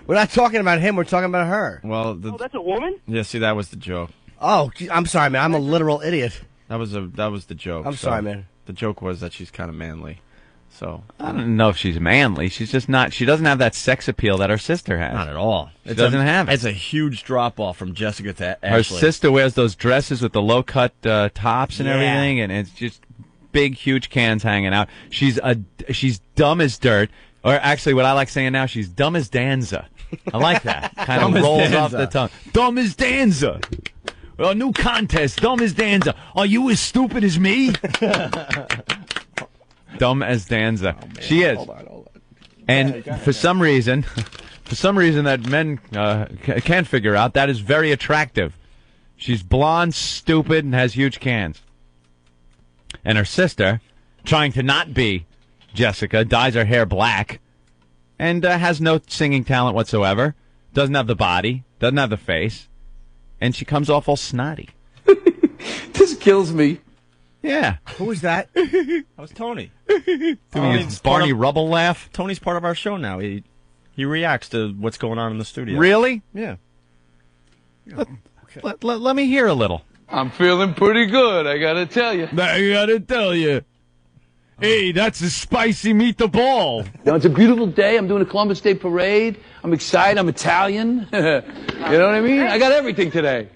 We're not talking about him. We're talking about her. Well, that's a woman? Yeah, see, that was the joke. Oh, I'm sorry, man. I'm a literal idiot. That was the joke. I'm sorry, man. The joke was that she's kind of manly. So I don't know if she's manly. She's just not. She doesn't have that sex appeal that her sister has. Not at all. She doesn't have it. It's a huge drop off from Jessica to Ashlee. Her sister wears those dresses with the low cut tops and everything, and it's just big, huge cans hanging out. She's dumb as dirt. Or actually, what I like saying now, she's dumb as Danza. I like that. Kind of rolls off the tongue. Dumb as Danza. A new contest, dumb as Danza. Are you as stupid as me? Dumb as Danza. Oh, she is. Hold on. And for some reason that men can't figure out, that is very attractive. She's blonde, stupid, and has huge cans. And her sister, trying to not be Jessica, dyes her hair black, and has no singing talent whatsoever. Doesn't have the body, doesn't have the face. And she comes off all snotty. This kills me. Yeah. Who was that? That was Tony. Tony's Barney Rubble laugh. Tony's part of our show now. He reacts to what's going on in the studio. Really? Yeah. Let me hear a little. I'm feeling pretty good, I gotta tell you. Hey, that's a spicy meatball. Now, it's a beautiful day. I'm doing a Columbus Day parade. I'm excited. I'm Italian. You know what I mean? I got everything today.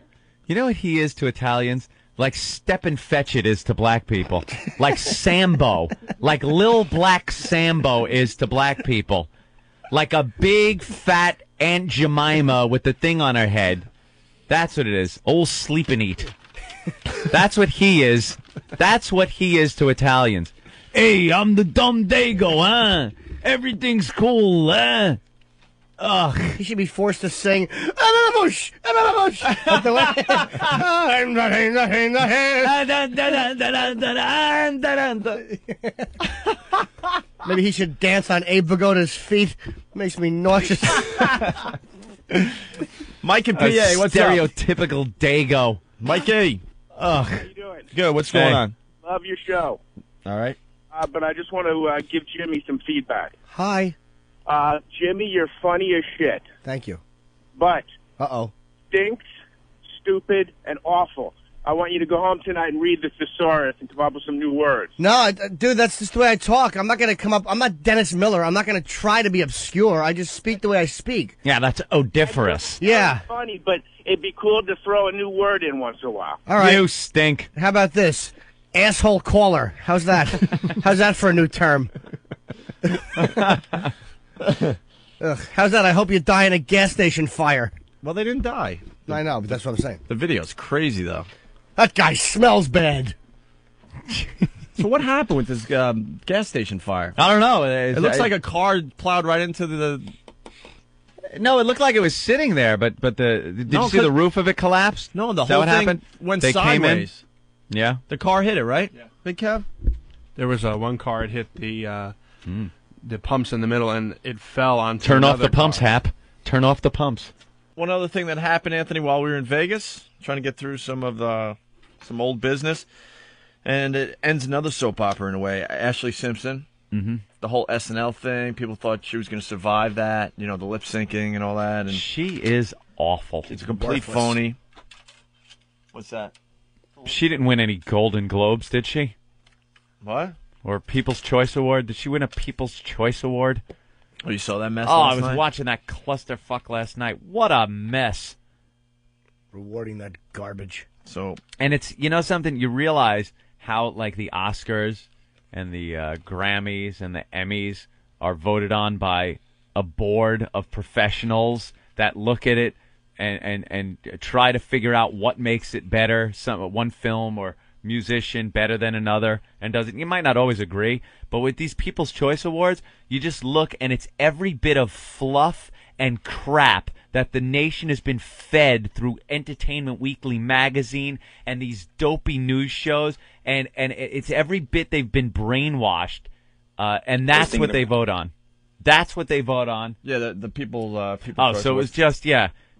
You know what he is to Italians? Like Stepin Fetchit is to black people. Like Sambo. Like Lil Black Sambo is to black people. Like a big, fat Aunt Jemima with the thing on her head. That's what it is. Old sleep and eat. That's what he is. That's what he is to Italians. Hey, I'm the dumb Dago, huh? Everything's cool, huh? Ugh. He should be forced to sing. Bush. But the way, maybe he should dance on Abe Vigoda's feet. Makes me nauseous. Mike and PA, what's up? Stereotypical Dago. Mikey. How you doing? Good. What's going on? Love your show. All right. But I just want to give Jimmy some feedback. Hi. Jimmy, you're funny as shit. Thank you. But stinks, stupid, and awful. I want you to go home tonight and read the thesaurus and come up with some new words. No, dude, that's just the way I talk. I'm not going to come up. I'm not Dennis Miller. I'm not going to try to be obscure. I just speak the way I speak. Yeah, that's odiferous. Yeah. It's funny, but it'd be cool to throw a new word in once in a while. All right. You stink. How about this? Asshole caller. How's that? How's that for a new term? How's that? I hope you die in a gas station fire. Well, they didn't die. I know, but that's what I'm saying. The video's crazy, though. That guy smells bad. So what happened with this gas station fire? I don't know. It looks like a car plowed right into the... No, it looked like it was sitting there, but did you see the roof of it collapsed? No, the Is that whole what thing happened? went They came in? sideways. Yeah. The car hit it, right? Yeah. Big Kev? There was one car, it hit the pumps in the middle, and it fell onto Turn off another the pumps, car. Hap. Turn off the pumps. One other thing that happened, Anthony, while we were in Vegas, trying to get through some old business, and it ends another soap opera in a way. Ashlee Simpson, the whole SNL thing. People thought she was going to survive that, the lip syncing and all that. And she is awful. She's a complete phony. What's that? She didn't win any Golden Globes, did she? What? Or People's Choice Award? Did she win a People's Choice Award? Oh, you saw that mess Oh, last I was night? watching that clusterfuck last night. What a mess. Rewarding that garbage. And it's, something, you realize how, like, the Oscars and the Grammys and the Emmys are voted on by a board of professionals that look at it and try to figure out what makes it better, one film or musician better than another, and doesn't. You might not always agree, but with these People's Choice Awards, you just look and it's every bit of fluff and crap that the nation has been fed through Entertainment Weekly magazine and these dopey news shows, and it's every bit they've been brainwashed, and that's what they vote on. That's what they vote on. Yeah, the people. Oh, so it was just,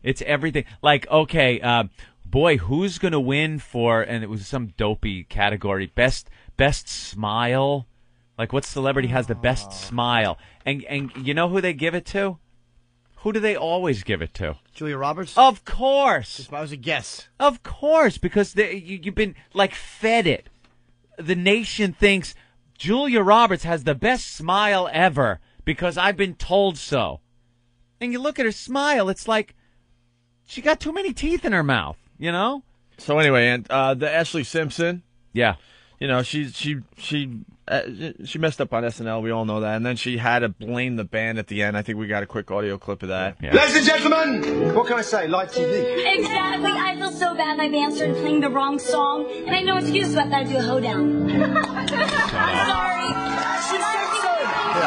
it's everything. Like, okay, boy, who's going to win for, and it was some dopey category, best smile? Like, what celebrity has the best smile? And you know who they give it to? Who do they always give it to? Julia Roberts? Of course. That was a guess. Of course, because you've been, like, fed it. The nation thinks Julia Roberts has the best smile ever because I've been told so. And you look at her smile, it's like she got too many teeth in her mouth, So anyway, and the Ashlee Simpson. Yeah. She messed up on SNL. We all know that. And then she had to blame the band at the end. I think we got a quick audio clip of that. Yeah. Ladies and gentlemen, what can I say? Live TV. Exactly. I feel so bad my band started playing the wrong song, and I had no excuse, so I thought I'd do a hoedown. I'm sorry. She's so good.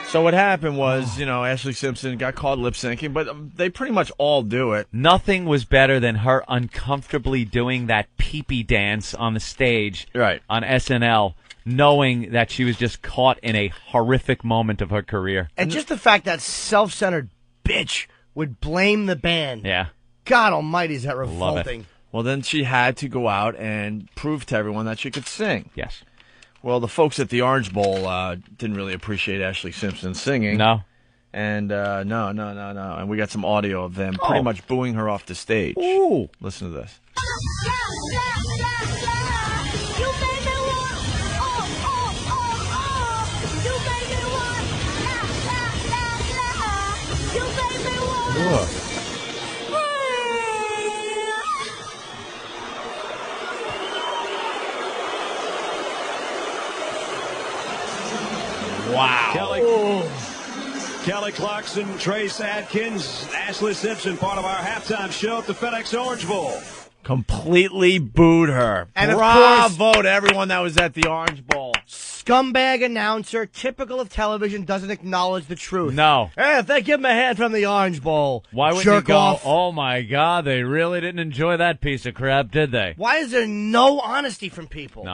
So what happened was, Ashlee Simpson got caught lip syncing, but they pretty much all do it. Nothing was better than her uncomfortably doing that pee-pee dance on the stage on SNL, knowing that she was just caught in a horrific moment of her career. And just the fact that self-centered bitch would blame the band. Yeah. God almighty, is that Love revolting. it. Well, then she had to go out and prove to everyone that she could sing. Yes. Well, the folks at the Orange Bowl didn't really appreciate Ashlee Simpson singing. No. And no. And we got some audio of them pretty much booing her off the stage. Ooh. Listen to this. Wow. Kelly Clarkson, Trace Adkins, Ashlee Simpson, part of our halftime show at the FedEx Orange Bowl. Completely booed her. And of Bravo to everyone that was at the Orange Bowl. scumbag announcer, typical of television, doesn't acknowledge the truth. No. Hey, if they give him a hand from the Orange Bowl, Why would jerk you go, off. oh, my God, they really didn't enjoy that piece of crap, did they? Why is there no honesty from people?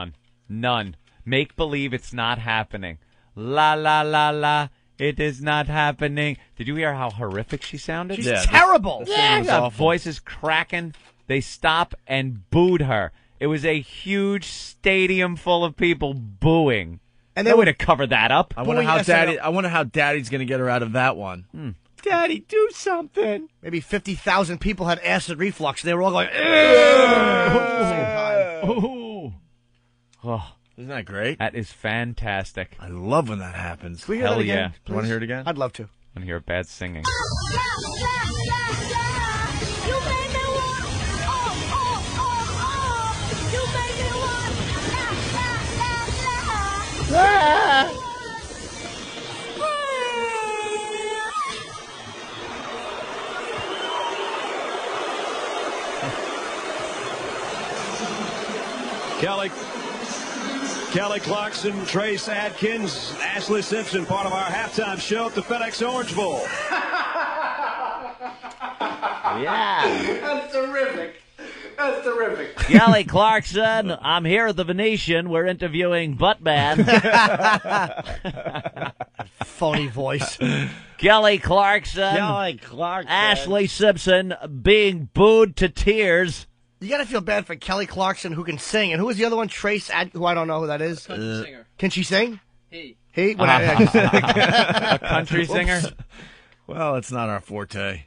None. Make believe it's not happening. La, la, la, la. It is not happening. Did you hear how horrific she sounded? She's terrible. Her voice is cracking. They stop and booed her. It was a huge stadium full of people booing. And they would have covered that up. I wonder how Daddy's going to get her out of that one. Daddy, do something. Maybe 50,000 people had acid reflux. They were all going, Oh, isn't that great? That is fantastic. I love when that happens. Can we hear Hell that again? yeah. Do you want to hear it again? I'd love to. I want to hear bad singing. Kelly Clarkson, Trace Adkins, Ashlee Simpson, part of our halftime show at the FedEx Orange Bowl. Yeah. That's terrific. That's terrific. Kelly Clarkson, I'm here at the Venetian. We're interviewing Buttman. Phony voice. Kelly Clarkson. Ashlee Simpson being booed to tears. You got to feel bad for Kelly Clarkson, who can sing. And who was the other one? Trace, who I don't know who that is. Country singer. Can she sing? He. A country singer? Well, it's not our forte.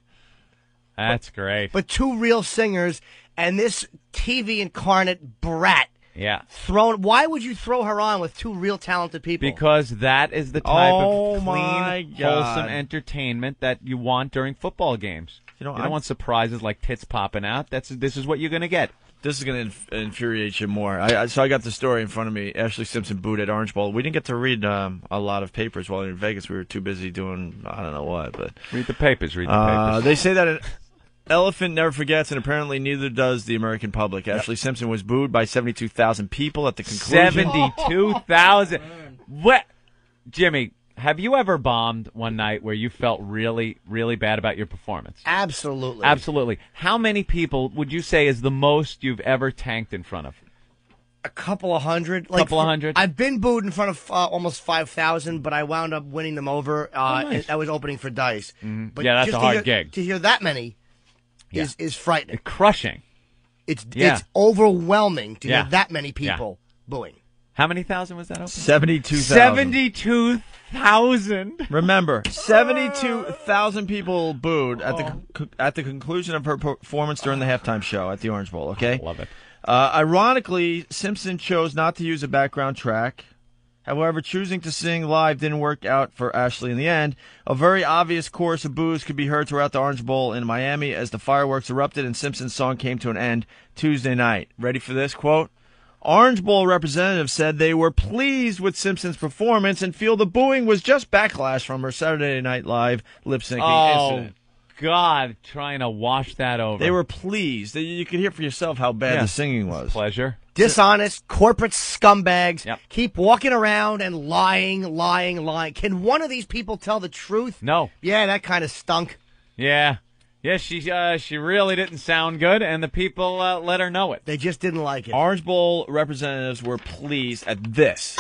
That's great. But two real singers, and this TV incarnate brat. Yeah. Why would you throw her on with two real talented people? Because that is the type of my clean, God. wholesome entertainment that you want during football games. You don't want surprises like tits popping out. This is what you're going to get. This is going to infuriate you more. So I got the story in front of me. Ashlee Simpson booed at Orange Bowl. We didn't get to read a lot of papers while we were in Vegas. We were too busy doing I don't know what. But read the papers. They say that an elephant never forgets, and apparently neither does the American public. Ashlee Simpson was booed by 72,000 people at the conclusion. 72,000. What, Jimmy? Have you ever bombed one night where you felt really, really bad about your performance? Absolutely. Absolutely. How many people would you say is the most you've ever tanked in front of? A couple of hundred. Couple of hundred? I've been booed in front of almost 5,000, but I wound up winning them over. Nice. I was opening for Dice. Mm-hmm. But Yeah, that's just a hard to gig. To hear that many is frightening. Crushing. It's overwhelming to Yeah. hear that many people booing. How many thousand was that? Open? 72,000. 72,000. Remember, 72,000 people booed at the conclusion of her performance during the halftime show at the Orange Bowl. Okay, love it. Ironically, Simpson chose not to use a background track. However, choosing to sing live didn't work out for Ashlee in the end. A very obvious chorus of boos could be heard throughout the Orange Bowl in Miami as the fireworks erupted and Simpson's song came to an end Tuesday night. Ready for this? Quote, Orange Bowl representatives said they were pleased with Simpson's performance and feel the booing was just backlash from her Saturday Night Live lip-syncing incident. God, trying to wash that over. They were pleased. You could hear for yourself how bad the singing was. Pleasure. Dishonest, corporate scumbags keep walking around and lying. Can one of these people tell the truth? No. Yeah, that kind of stunk. Yeah. Yeah, she really didn't sound good, and the people let her know it. They just didn't like it. Orange Bowl representatives were pleased at this.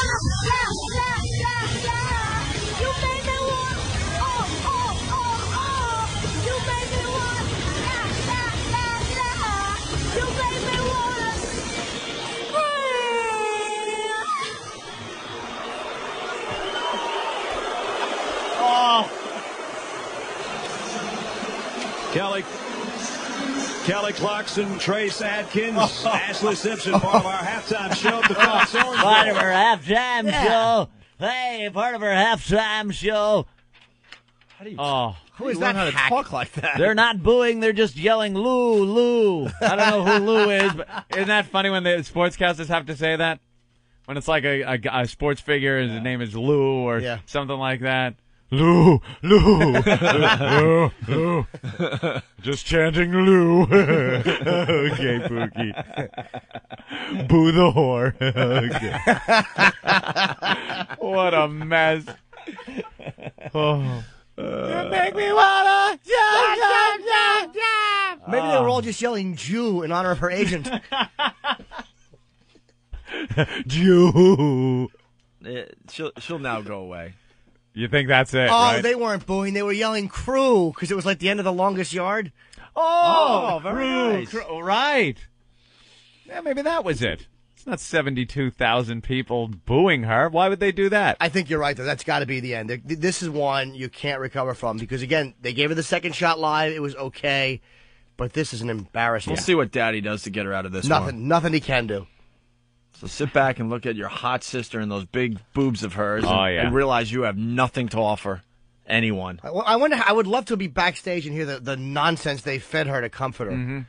Kelly Clarkson, Trace Adkins, Ashlee Simpson, part of our halftime show at the FedEx Orange Bowl. Part of our halftime show. Hey, part of our halftime show. How do you who is that? How to talk like that? They're not booing, they're just yelling, Lou, Lou. I don't know who Lou is, but isn't that funny when the sportscasters have to say that? When it's like a sports figure, his name is Lou or something like that. Lou, Lou, Lou, Lou. Just chanting Lou. Okay, Pookie. Boo the whore. What a mess. Oh. You make me wanna jump. Maybe they were all just yelling Jew in honor of her agent. Jew. She'll now go away. You think that's it? Oh, right? they weren't booing. They were yelling crew because it was like the end of The Longest Yard. Oh, very nice. Right. Yeah, maybe that was it. It's not 72,000 people booing her. Why would they do that? I think you're right, though. That's got to be the end. This is one you can't recover from because, again, they gave her the second shot live. It was okay, but this is an embarrassment. We'll see what Daddy does to get her out of this one. Nothing he can do. So sit back and look at your hot sister and those big boobs of hers and realize you have nothing to offer anyone. I wonder. I would love to be backstage and hear the nonsense they fed her to comfort her. Mm-hmm.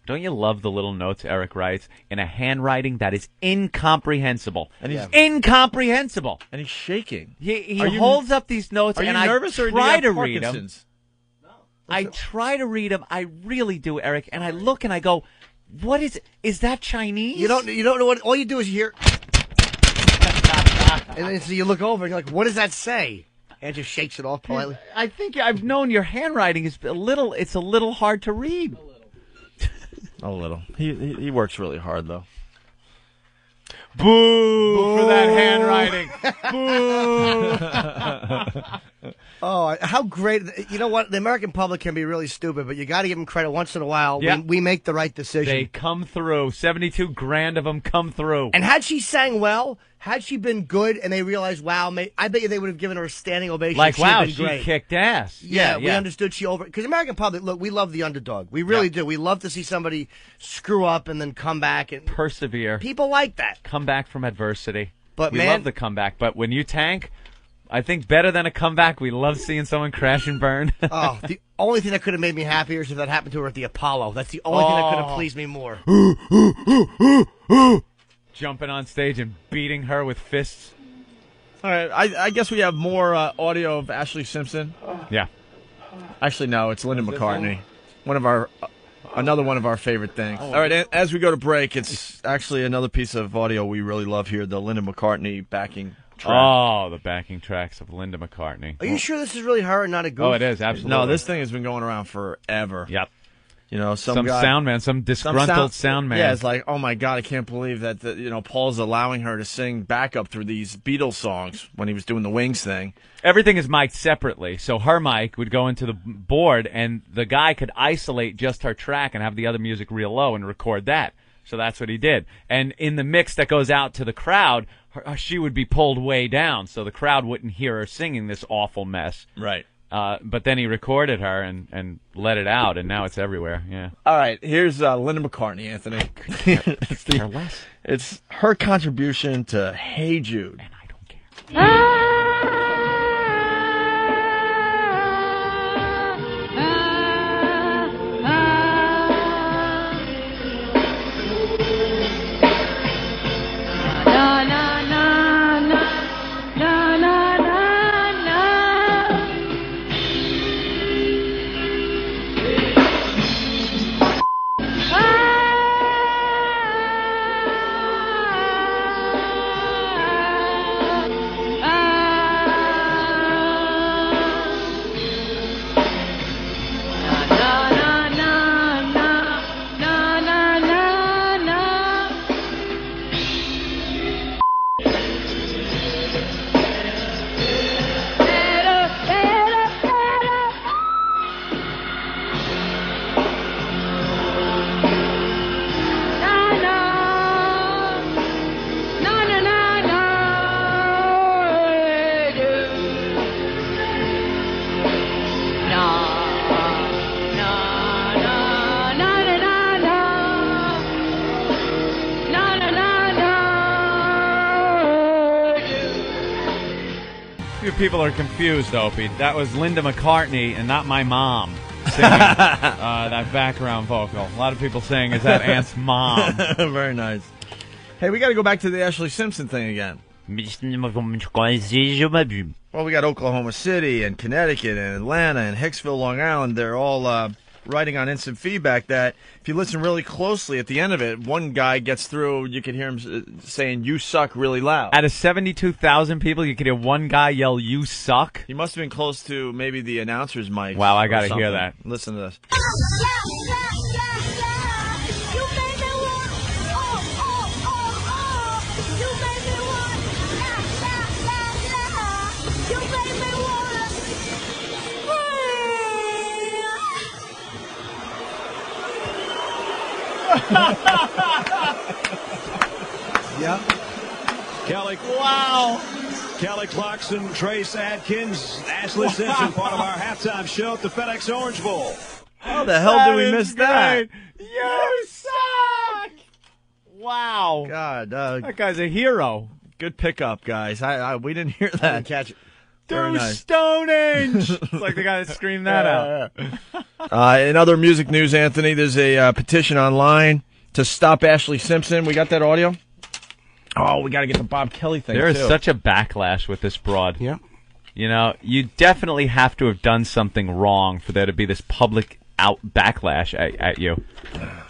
Don't you love the little notes Eric writes in a handwriting that is incomprehensible? And he's incomprehensible. And he's shaking. He holds up these notes, and I nervous or try do you to have read them. Parkinson's? I try to read them. I really do, Eric. And I look and I go, "What is? Is that Chinese?" You don't know what. All you do is hear, and then so you look over and you're like, "What does that say?" And just shakes it off politely. I think I've known your handwriting is a little. It's a little hard to read. A little. He works really hard though. Boo for that handwriting. Boo. Oh, how great. You know what? The American public can be really stupid, but you got to give them credit once in a while. Yep. We make the right decision. They come through. 72 grand of them come through. And had she sang well, had she been good, and they realized, wow, I bet you they would have given her a standing ovation. Like, wow, she great. kicked ass. Yeah, we understood she over. Because American public, look, we love the underdog. We really do. We love to see somebody screw up and then come back and persevere. People like that. Come back from adversity. But we love the comeback. But when you tank, I think better than a comeback, we love seeing someone crash and burn. Oh, the only thing that could have made me happier is if that happened to her at the Apollo. That's the only thing that could have pleased me more. Jumping on stage and beating her with fists. All right, I guess we have more audio of Ashlee Simpson. Yeah. Actually, no, it's Linda McCartney. Another one of our favorite things. All right, as we go to break, it's actually another piece of audio we really love here, the Linda McCartney backing track. Oh, the backing tracks of Linda McCartney. Are you sure this is really her and not a goof? Oh, it is, absolutely. No, this thing has been going around forever. Yep. You know, some guy, sound man, some disgruntled sound man. Yeah, it's like, oh my God, I can't believe that Paul's allowing her to sing backup through these Beatles songs when he was doing the Wings thing. Everything is mic'd separately, so her mic would go into the board, and the guy could isolate just her track and have the other music real low and record that. So that's what he did. And in the mix that goes out to the crowd, she would be pulled way down, so the crowd wouldn't hear her singing this awful mess. Right. But then he recorded her and let it out, and now it's everywhere. Yeah. All right, here's Linda McCartney, Anthony. It's her contribution to Hey Jude. And I don't care. People are confused, Opie. That was Linda McCartney and not my mom singing that background vocal. A lot of people saying, is that Aunt's mom? Very nice. Hey, we got to go back to the Ashlee Simpson thing again. Well, we got Oklahoma City and Connecticut and Atlanta and Hicksville, Long Island. They're all writing on instant feedback that if you listen really closely at the end of it, one guy gets through, you can hear him saying, "You suck," really loud. Out of 72,000 people, you could hear one guy yell, "You suck"? He must have been close to maybe the announcer's mic. Wow, I got to hear that. Listen to this. Yep. Kelly. Wow. Kelly Clarkson, Trace Adkins, Ashlee Simpson, part of our halftime show at the FedEx Orange Bowl. How the hell did we miss that? You suck! Wow. God, that guy's a hero. Good pickup, guys. We didn't hear that. I didn't catch it. Very Do nice. Stonehenge! It's like the guy that screamed that out. In other music news, Anthony, there's a petition online to stop Ashlee Simpson. We got that audio? Oh, we got to get the Bob Kelly thing, There is too. such a backlash with this broad. Yeah. You know, you definitely have to have done something wrong for there to be this public backlash at you.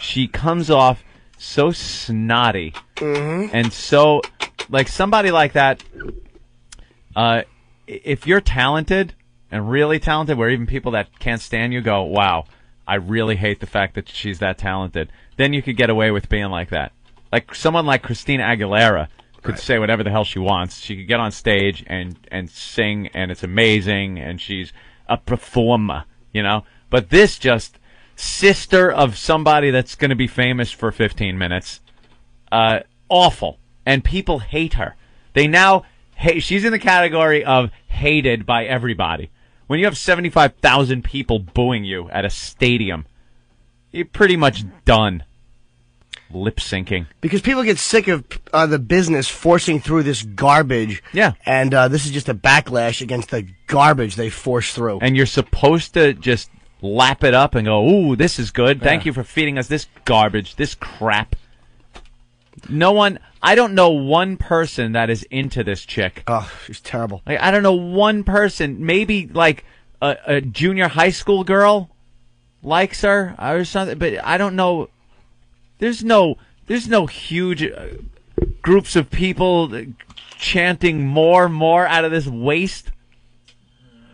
She comes off so snotty and so, like, somebody like that, if you're talented and really talented, where even people that can't stand you go, wow, I really hate the fact that she's that talented, then you could get away with being like that. Like someone like Christina Aguilera could say whatever the hell she wants. She could get on stage and sing, and it's amazing, and she's a performer, you know? But this just sister of somebody that's going to be famous for 15 minutes, awful. And people hate her. They now hate. She's in the category of hated by everybody. When you have 75,000 people booing you at a stadium, you're pretty much done. Lip syncing. Because people get sick of the business forcing through this garbage. Yeah. And this is just a backlash against the garbage they force through. And you're supposed to just lap it up and go, ooh, this is good. Thank you for feeding us this garbage, this crap. I don't know one person that is into this chick. Oh, she's terrible. Like, I don't know one person, maybe like a junior high school girl likes her or something, but I don't know. There's no huge groups of people chanting more out of this waste.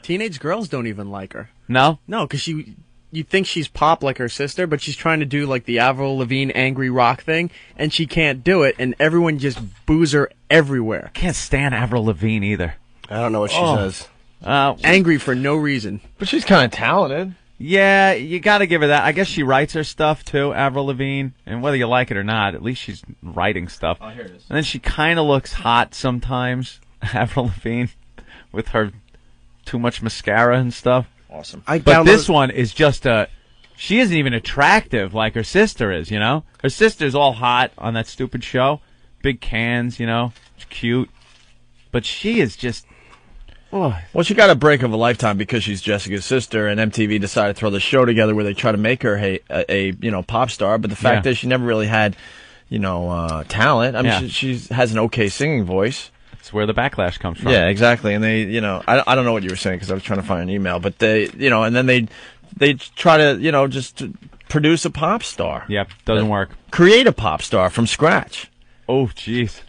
Teenage girls don't even like her. No? No, because you think she's pop like her sister, but she's trying to do like the Avril Lavigne angry rock thing, and she can't do it, and everyone just boos her everywhere. Can't stand Avril Lavigne either. I don't know what she says. Angry for no reason. But she's kind of talented. Yeah, you got to give her that. I guess she writes her stuff too, Avril Lavigne, and whether you like it or not, at least she's writing stuff. Oh, here it is. And then she kind of looks hot sometimes, Avril Lavigne, with her too much mascara and stuff. Awesome. But this one is just she isn't even attractive like her sister is, you know? Her sister's all hot on that stupid show. Big cans, you know? She's cute. But she is just... Oh. Well, she got a break of a lifetime because she's Jessica's sister, and MTV decided to throw the show together where they try to make her a pop star. But the fact is, she never really had, talent. I mean, she has an okay singing voice. That's where the backlash comes from. Yeah, exactly. And they, I don't know what you were saying because I was trying to find an email, but they, and then they try to, just to produce a pop star. Yep, doesn't work. Create a pop star from scratch. Oh, jeez.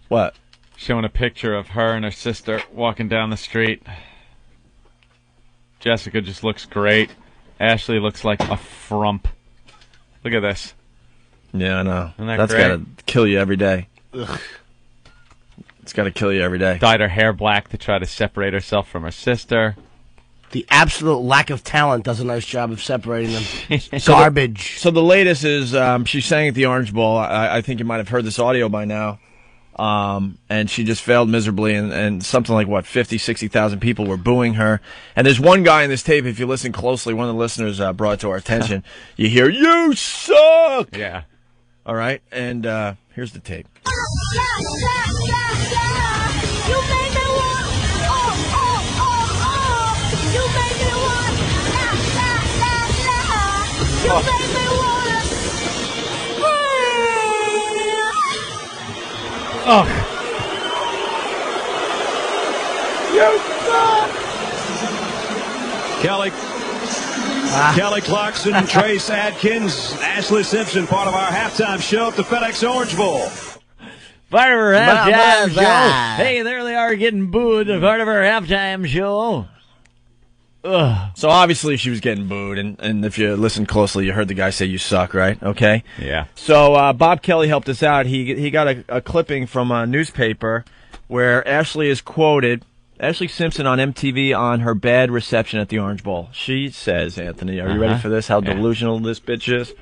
What? Showing a picture of her and her sister walking down the street. Jessica just looks great. Ashlee looks like a frump. Look at this. Yeah, I know. Isn't that That's great? got to kill you every day. Ugh. It's got to kill you every day. Dyed her hair black to try to separate herself from her sister. The absolute lack of talent does a nice job of separating them. Garbage. So the latest is she sang at the Orange Bowl. I think you might have heard this audio by now. And she just failed miserably, and something like, 50, 60,000 people were booing her. And there's one guy in this tape, if you listen closely, one of the listeners brought it to our attention. You hear, "You suck!" Yeah. All right, and here's the tape. Oh. Kelly Kelly Clarkson, Trace Adkins, Ashlee Simpson, part of our halftime show at the FedEx Orange Bowl. Part of our halftime show. Hey, there they are getting booed. Part of our halftime show. Ugh. So obviously she was getting booed, and if you listen closely, you heard the guy say "you suck," right? Okay. Yeah. So Bob Kelly helped us out. He got a clipping from a newspaper where Ashlee is quoted. Ashlee Simpson on MTV on her bad reception at the Orange Bowl. She says, Anthony, are you ready for this? How delusional this bitch is?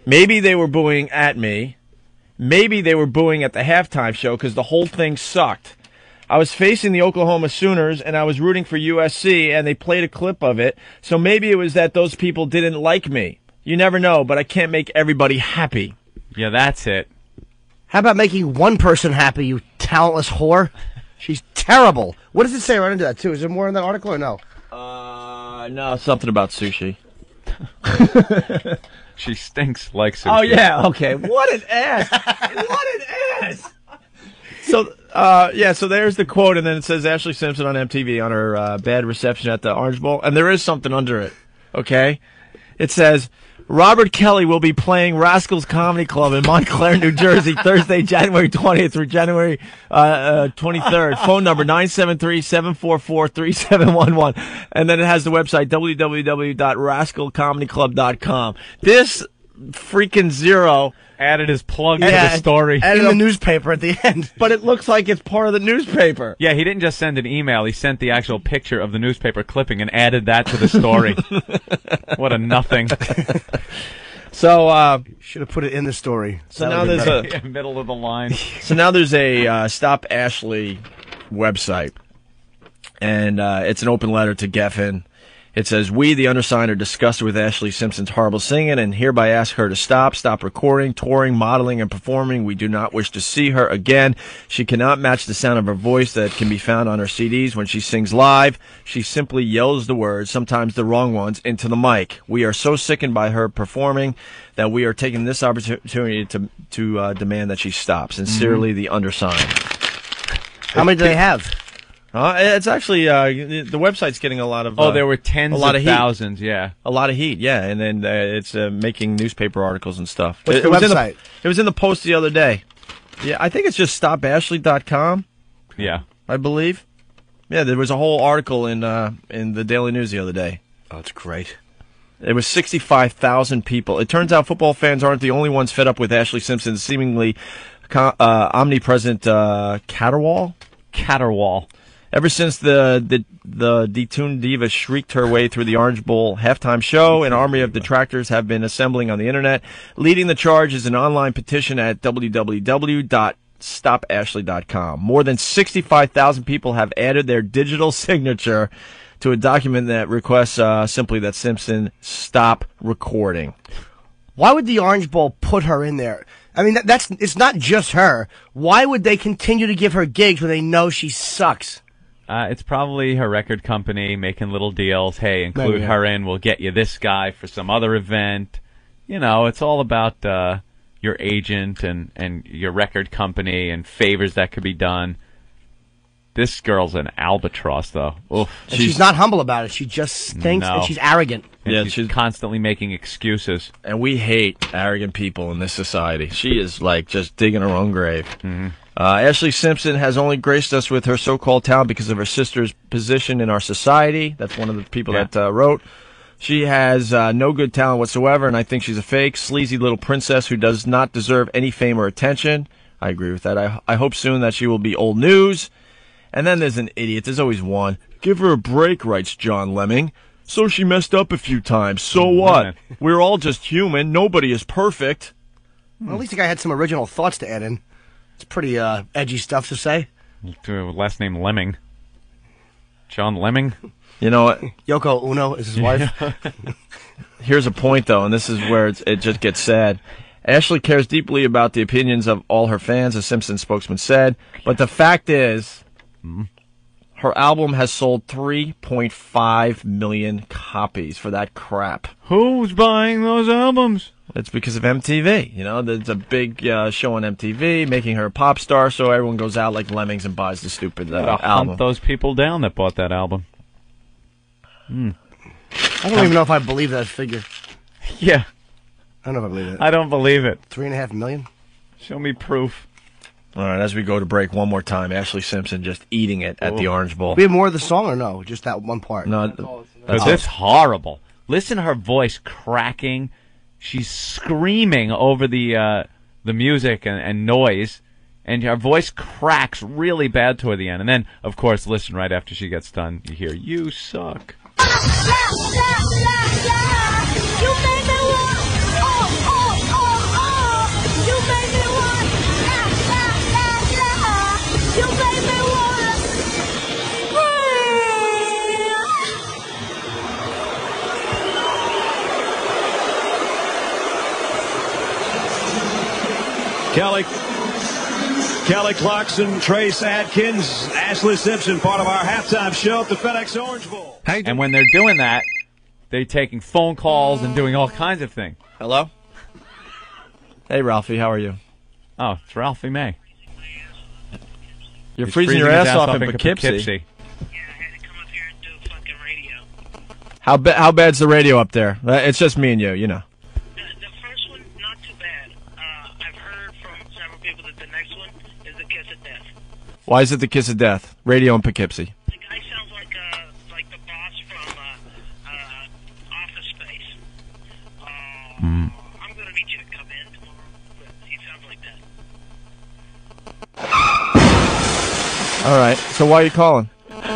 Maybe they were booing at me. Maybe they were booing at the halftime show because the whole thing sucked. I was facing the Oklahoma Sooners, and I was rooting for USC, and they played a clip of it. So maybe it was that those people didn't like me. You never know, but I can't make everybody happy. Yeah, that's it. How about making one person happy, you talentless whore? She's terrible. What does it say right into that, too? Is there more in that article or no? No, something about sushi. She stinks like sushi. Oh, yeah, okay. What an ass. What an ass. So, so there's the quote, and then it says Ashlee Simpson on MTV on her bad reception at the Orange Bowl, and there is something under it, okay? It says, Robert Kelly will be playing Rascals Comedy Club in Montclair, New Jersey, Thursday, January 20th through January 23rd. Phone number 973-744-3711. And then it has the website, www.rascalcomedyclub.com. This freaking zero added his plug to the story. And in the newspaper at the end. But it looks like it's part of the newspaper. Yeah, he didn't just send an email. He sent the actual picture of the newspaper clipping and added that to the story. What a nothing. So, should have put it in the story. So now there's a middle of the line. So now there's a Stop Ashlee website. And it's an open letter to Geffen. It says, we, the undersigned, are disgusted with Ashlee Simpson's horrible singing and hereby ask her to stop recording, touring, modeling, and performing. We do not wish to see her again. She cannot match the sound of her voice that can be found on her CDs when she sings live. She simply yells the words, sometimes the wrong ones, into the mic. We are so sickened by her performing that we are taking this opportunity to demand that she stop. Sincerely, the undersigned. How many do they have? It's actually the website's getting a lot of. There were tens of thousands. Yeah, a lot of heat. Yeah, and then it's making newspaper articles and stuff. What's the website? It was in the Post the other day. Yeah, I think it's just stopashlee.com. Yeah, I believe. Yeah, there was a whole article in the Daily News the other day. Oh, it's great. It was 65,000 people. It turns out football fans aren't the only ones fed up with Ashlee Simpson's seemingly omnipresent caterwaul. Ever since the detuned diva shrieked her way through the Orange Bowl halftime show, an army of detractors have been assembling on the internet. Leading the charge is an online petition at www.stopashlee.com. More than 65,000 people have added their digital signature to a document that requests simply that Simpson stop recording. Why would the Orange Bowl put her in there? I mean, it's not just her. Why would they continue to give her gigs when they know she sucks? It's probably her record company making little deals. Hey, include her in. We'll get you this guy for some other event. You know, it's all about your agent and your record company and favors that could be done. This girl's an albatross, though. Oof. And she's not humble about it. She just stinks, and she's arrogant. And she's constantly making excuses. And we hate arrogant people in this society. She is, like, just digging her own grave. Mm-hmm. Ashlee Simpson has only graced us with her so-called talent because of her sister's position in our society. That's one of the people that wrote. She has no good talent whatsoever, and I think she's a fake, sleazy little princess who does not deserve any fame or attention. I agree with that. I hope soon that she will be old news. And then there's an idiot. There's always one. Give her a break, writes John Lemming. So she messed up a few times. So what? We're all just human. Nobody is perfect. Well, at least the guy had some original thoughts to add in. It's pretty edgy stuff to say. Last name Lemming. John Lemming? You know what? Yoko Ono is his wife. Here's a point, though, and this is where it just gets sad. Ashlee cares deeply about the opinions of all her fans, as Simpson spokesman said. But the fact is, her album has sold 3.5 million copies for that crap. Who's buying those albums? It's because of MTV. You know, there's a big show on MTV making her a pop star, so everyone goes out like lemmings and buys the stupid album. Hunt those people down that bought that album. I don't even know if I believe that figure. Yeah. I don't know if I believe it. I don't believe it. 3.5 million? Show me proof. All right, as we go to break one more time, Ashlee Simpson just eating it at the Orange Bowl. We have more of the song or no? Just that one part? No, That's horrible. Listen to her voice cracking. She's screaming over the music and noise, and her voice cracks really bad toward the end. And then, of course, listen right after she gets done. You hear, "You suck." Kelly Clarkson, Trace Adkins, Ashlee Simpson, part of our halftime show at the FedEx Orange Bowl. And when they're doing that, they're taking phone calls and doing all kinds of things. Hello? Hey, Ralphie, how are you? Oh, it's Ralphie May. You're He's freezing your ass off in Poughkeepsie. Poughkeepsie. How bad's the radio up there? It's just me and you, you know. Why is it the kiss of death? Radio in Poughkeepsie. The guy sounds like the boss from Office Space. I'm going to need you to come in tomorrow. But he sounds like that. All right. So why are you calling? Because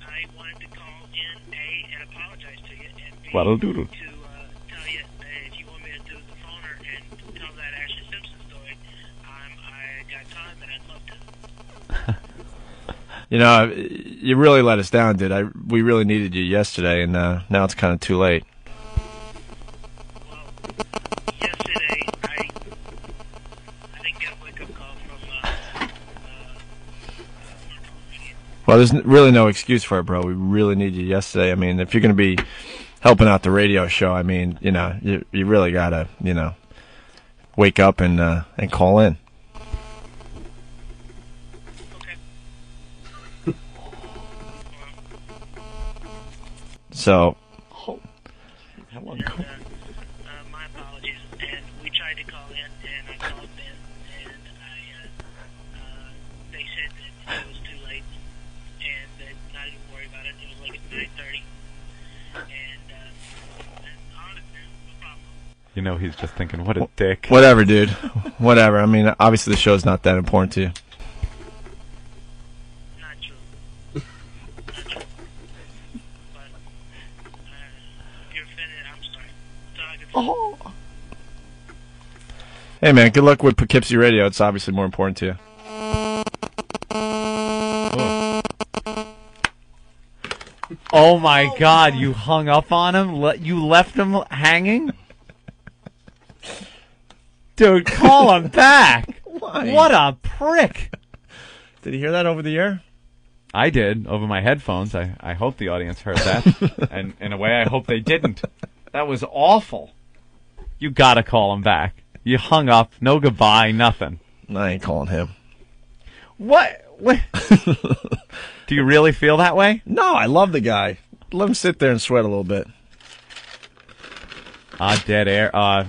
I wanted to call in, A, and apologize to you, and B, What'll do? to tell you that if you want me to do the phoner and tell that Ashlee Simpson story, I got time and I'd love to. You know, you really let us down, dude. We really needed you yesterday, and now it's kind of too late. Well, yesterday I didn't get a wake-up call from Well, there's really no excuse for it, bro. We really need you yesterday. I mean, if you're going to be helping out the radio show, I mean, you know, you really got to, you know, wake up and call in. So, my apologies. And we tried to call in, and I called in, and they said that it was too late, and that not even worry about it. It was like at 9:30, and on it, no problem. You know, he's just thinking, what a dick. Whatever, dude. Whatever. I mean, obviously the show's not that important to you. Not true. Not true. But if you're offended, I'm sorry. Oh. Hey, man, good luck with Poughkeepsie Radio. It's obviously more important to you. Oh, my God. You hung up on him? You left him hanging? Dude, call him back. Why? What a prick. Did he hear that over the air? I did, over my headphones. I hope the audience heard that. And in a way, I hope they didn't. That was awful. You gotta call him back. You hung up, no goodbye, nothing. I ain't calling him. What? Do you really feel that way? No, I love the guy. Let him sit there and sweat a little bit. Dead air. I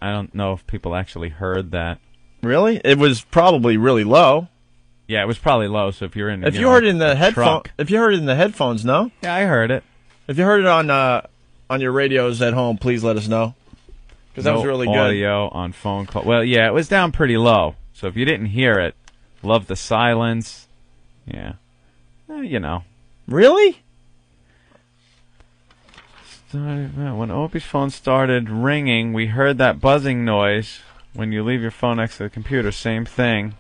don't know if people actually heard that. Really? It was probably really low. Yeah, it was probably low. So if you're in, if you heard it in the headphone, if you heard it in the headphones, no. Yeah, I heard it. If you heard it on your radios at home, please let us know. Because that was really good. Audio on phone call. Well, yeah, it was down pretty low. So if you didn't hear it, love the silence. Yeah, you know. Really? When Opie's phone started ringing, we heard that buzzing noise. When you leave your phone next to the computer, same thing.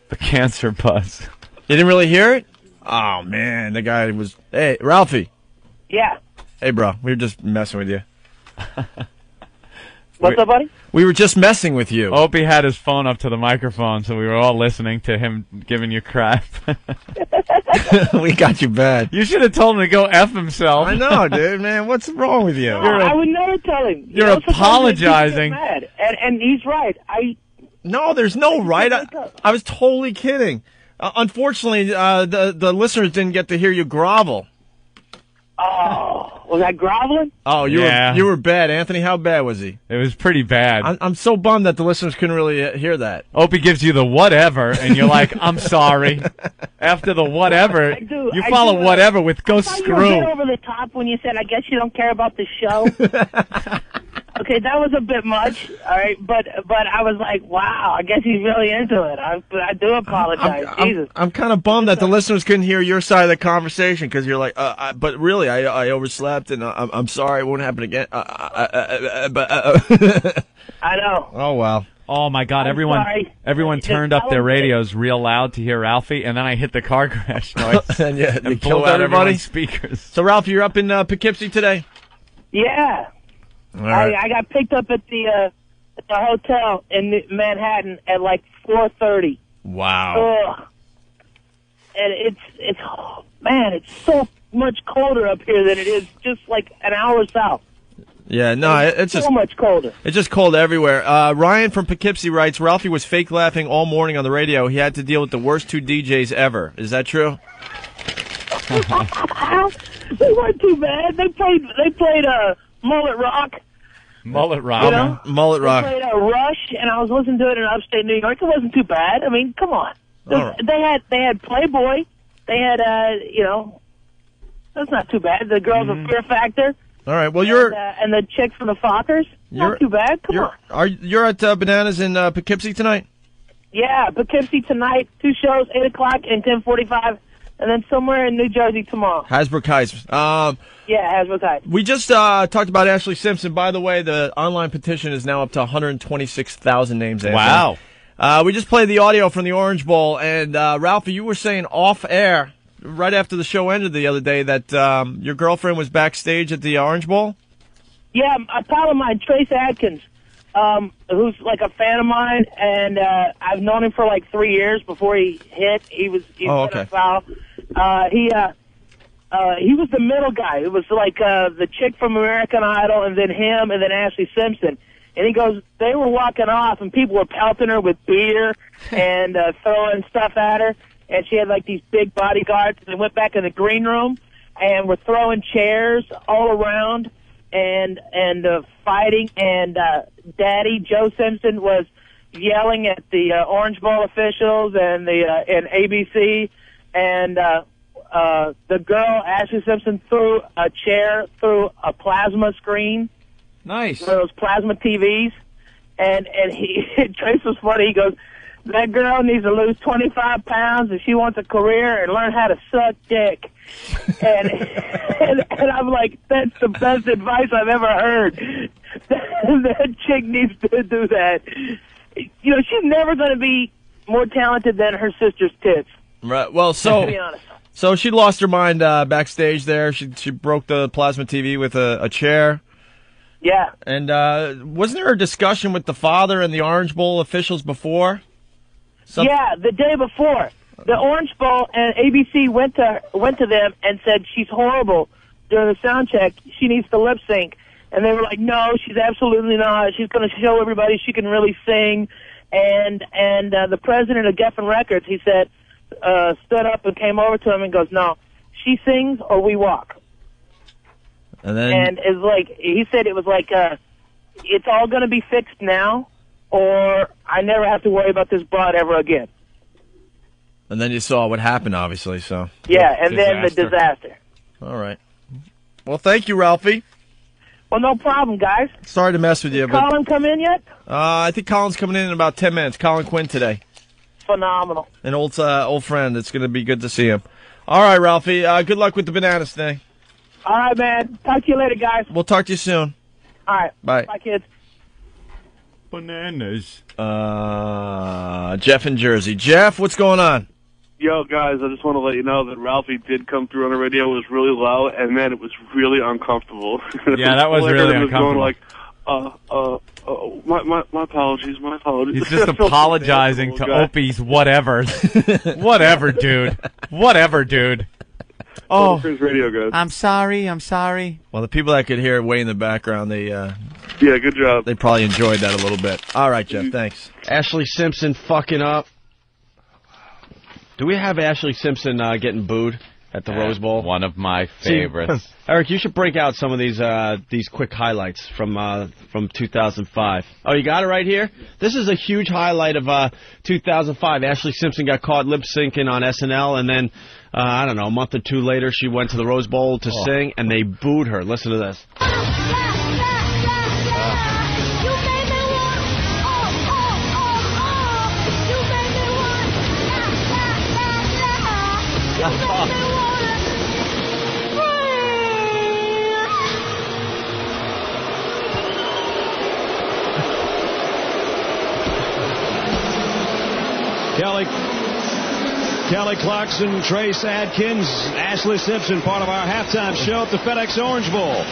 The cancer buzz. You didn't really hear it? Oh, man. The guy was... Hey, Ralphie. Yeah. Hey, bro. We were just messing with you. What's up, buddy? We were just messing with you. Opie had his phone up to the microphone, so we were all listening to him giving you crap. We got you bad. You should have told him to go F himself. I know, dude, man. What's wrong with you? No, I would never tell him. You're apologizing. And he's right. No, there's no right. I was totally kidding. Unfortunately, the listeners didn't get to hear you grovel. Oh, was I groveling? Oh, you were bad, Anthony. How bad was he? It was pretty bad. I'm so bummed that the listeners couldn't really hear that. Opie gives you the whatever, and you're like, I'm sorry. After the whatever, you follow whatever with go screw. You were a bit over the top when you said, I guess you don't care about the show. Okay, that was a bit much, all right, but I was like, wow, I guess he's really into it. I do apologize. Jesus. I'm kind of bummed that the listeners couldn't hear your side of the conversation because you're like, but really, I overslept and I'm sorry, it won't happen again. I know. Oh, wow. Oh, my God, everyone turned up their radios real loud to hear Ralphie, and then I hit the car crash noise and and killed blew out everybody. everyone's speakers. So, Ralph, you're up in Poughkeepsie today? Yeah. All right. I got picked up at the hotel in Manhattan at like 4:30. Wow. Ugh. And it's so much colder up here than it is just like an hour south. Yeah, no, it's just so much colder. It's just cold everywhere. Ryan from Poughkeepsie writes, Ralphie was fake laughing all morning on the radio. He had to deal with the worst two DJs ever. Is that true? They weren't too bad. They played Mullet Rock. Mullet Rock. You know? Mullet Rock. They played Rush, and I was listening to it in upstate New York. It wasn't too bad. I mean, come on. Right. They had Playboy. They had that's not too bad. The girls of Fear Factor. All right. Well, and the chick from the Fockers. Not too bad. Come on. You're at Bananas in Poughkeepsie tonight? Yeah, Poughkeepsie tonight. 2 shows, 8 o'clock and 10:45. And then somewhere in New Jersey tomorrow. Hasbrook Heights. Yeah, Hasbrook Heights. We just talked about Ashlee Simpson. By the way, the online petition is now up to 126,000 names. Wow. We just played the audio from the Orange Bowl, and Ralphie, you were saying off air right after the show ended the other day that your girlfriend was backstage at the Orange Bowl? Yeah, a pal of mine, Trace Adkins, who's like a fan of mine, and I've known him for like 3 years before he hit. He was okay. Foul. He was the middle guy. It was like the chick from American Idol, and then him, and then Ashlee Simpson. And he goes, they were walking off, and people were pelting her with beer and throwing stuff at her. And she had like these big bodyguards. They went back in the green room and were throwing chairs all around and fighting. And Daddy Joe Simpson was yelling at the Orange Bowl officials and and ABC. And the girl Ashlee Simpson threw a chair through a plasma screen. Nice. One of those plasma TVs. And Trace was funny. He goes, that girl needs to lose 25 pounds if she wants a career and learn how to suck dick. and I'm like, that's the best advice I've ever heard. That chick needs to do that. You know, she's never going to be more talented than her sister's tits. Right. Well, so to be honest. So she lost her mind backstage there. She broke the plasma TV with a chair. Yeah. And wasn't there a discussion with the father and the Orange Bowl officials before? Yeah, the day before. The Orange Bowl and ABC went to them and said she's horrible during the sound check. She needs to lip sync. And they were like, no, she's absolutely not. She's going to show everybody she can really sing. And the president of Geffen Records, he said, stood up and came over to him and goes, no, she sings or we walk. And it's like, he said it was like, it's all going to be fixed now, or I never have to worry about this broad ever again. And then you saw what happened, obviously, so. Yeah, and then the disaster. All right. Well, thank you, Ralphie. Well, no problem, guys. Sorry to mess with you. Did Colin come in yet? I think Colin's coming in about 10 minutes. Colin Quinn today. Phenomenal. An old friend. It's going to be good to see him. All right, Ralphie. Good luck with the bananas thing. All right, man. Talk to you later, guys. We'll talk to you soon. All right. Bye. Bye, kids. Bananas. Jeff in Jersey. Jeff, what's going on? Yo, guys, I just want to let you know that Ralphie did come through on the radio. It was really low, and, man, it was really uncomfortable. Yeah, that was really uncomfortable. Going like, my apologies, my apologies. He's just apologizing to Opie's whatevers. Whatever, dude. Whatever, dude. Oh, radio guys. I'm sorry. Well, the people that could hear it way in the background, they yeah, good job. They probably enjoyed that a little bit. All right, Jeff, thanks. Ashlee Simpson fucking up. Do we have Ashlee Simpson getting booed? at the Rose Bowl. One of my favorites. Eric, you should break out some of these quick highlights from 2005. Oh, you got it right here? This is a huge highlight of 2005. Ashlee Simpson got caught lip-syncing on SNL, and then, I don't know, a month or two later, she went to the Rose Bowl to sing, and they booed her. Listen to this. Kelly Clarkson, Trace Adkins, Ashlee Simpson, part of our halftime show at the FedEx Orange Bowl.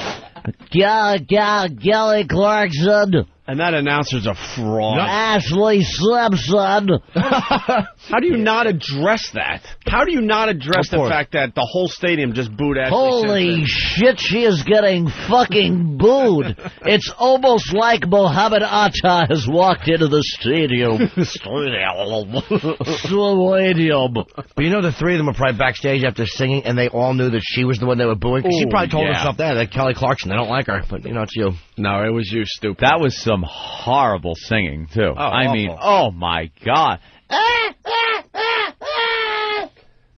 Kelly Clarkson. And that announcer's a fraud. Ashlee Simpson. How do you not address that? How do you not address the fact that the whole stadium just booed Ashlee Holy Simpson? shit, she is getting fucking booed. It's almost like Mohammed Atta has walked into the stadium. Stadium. But you know, the three of them were probably backstage after singing, and they all knew that she was the one they were booing. She probably told herself that Kelly Clarkson, they don't like her, but, you know, it's you. No, it was you, stupid. That was some horrible singing, too. I mean, oh, my God.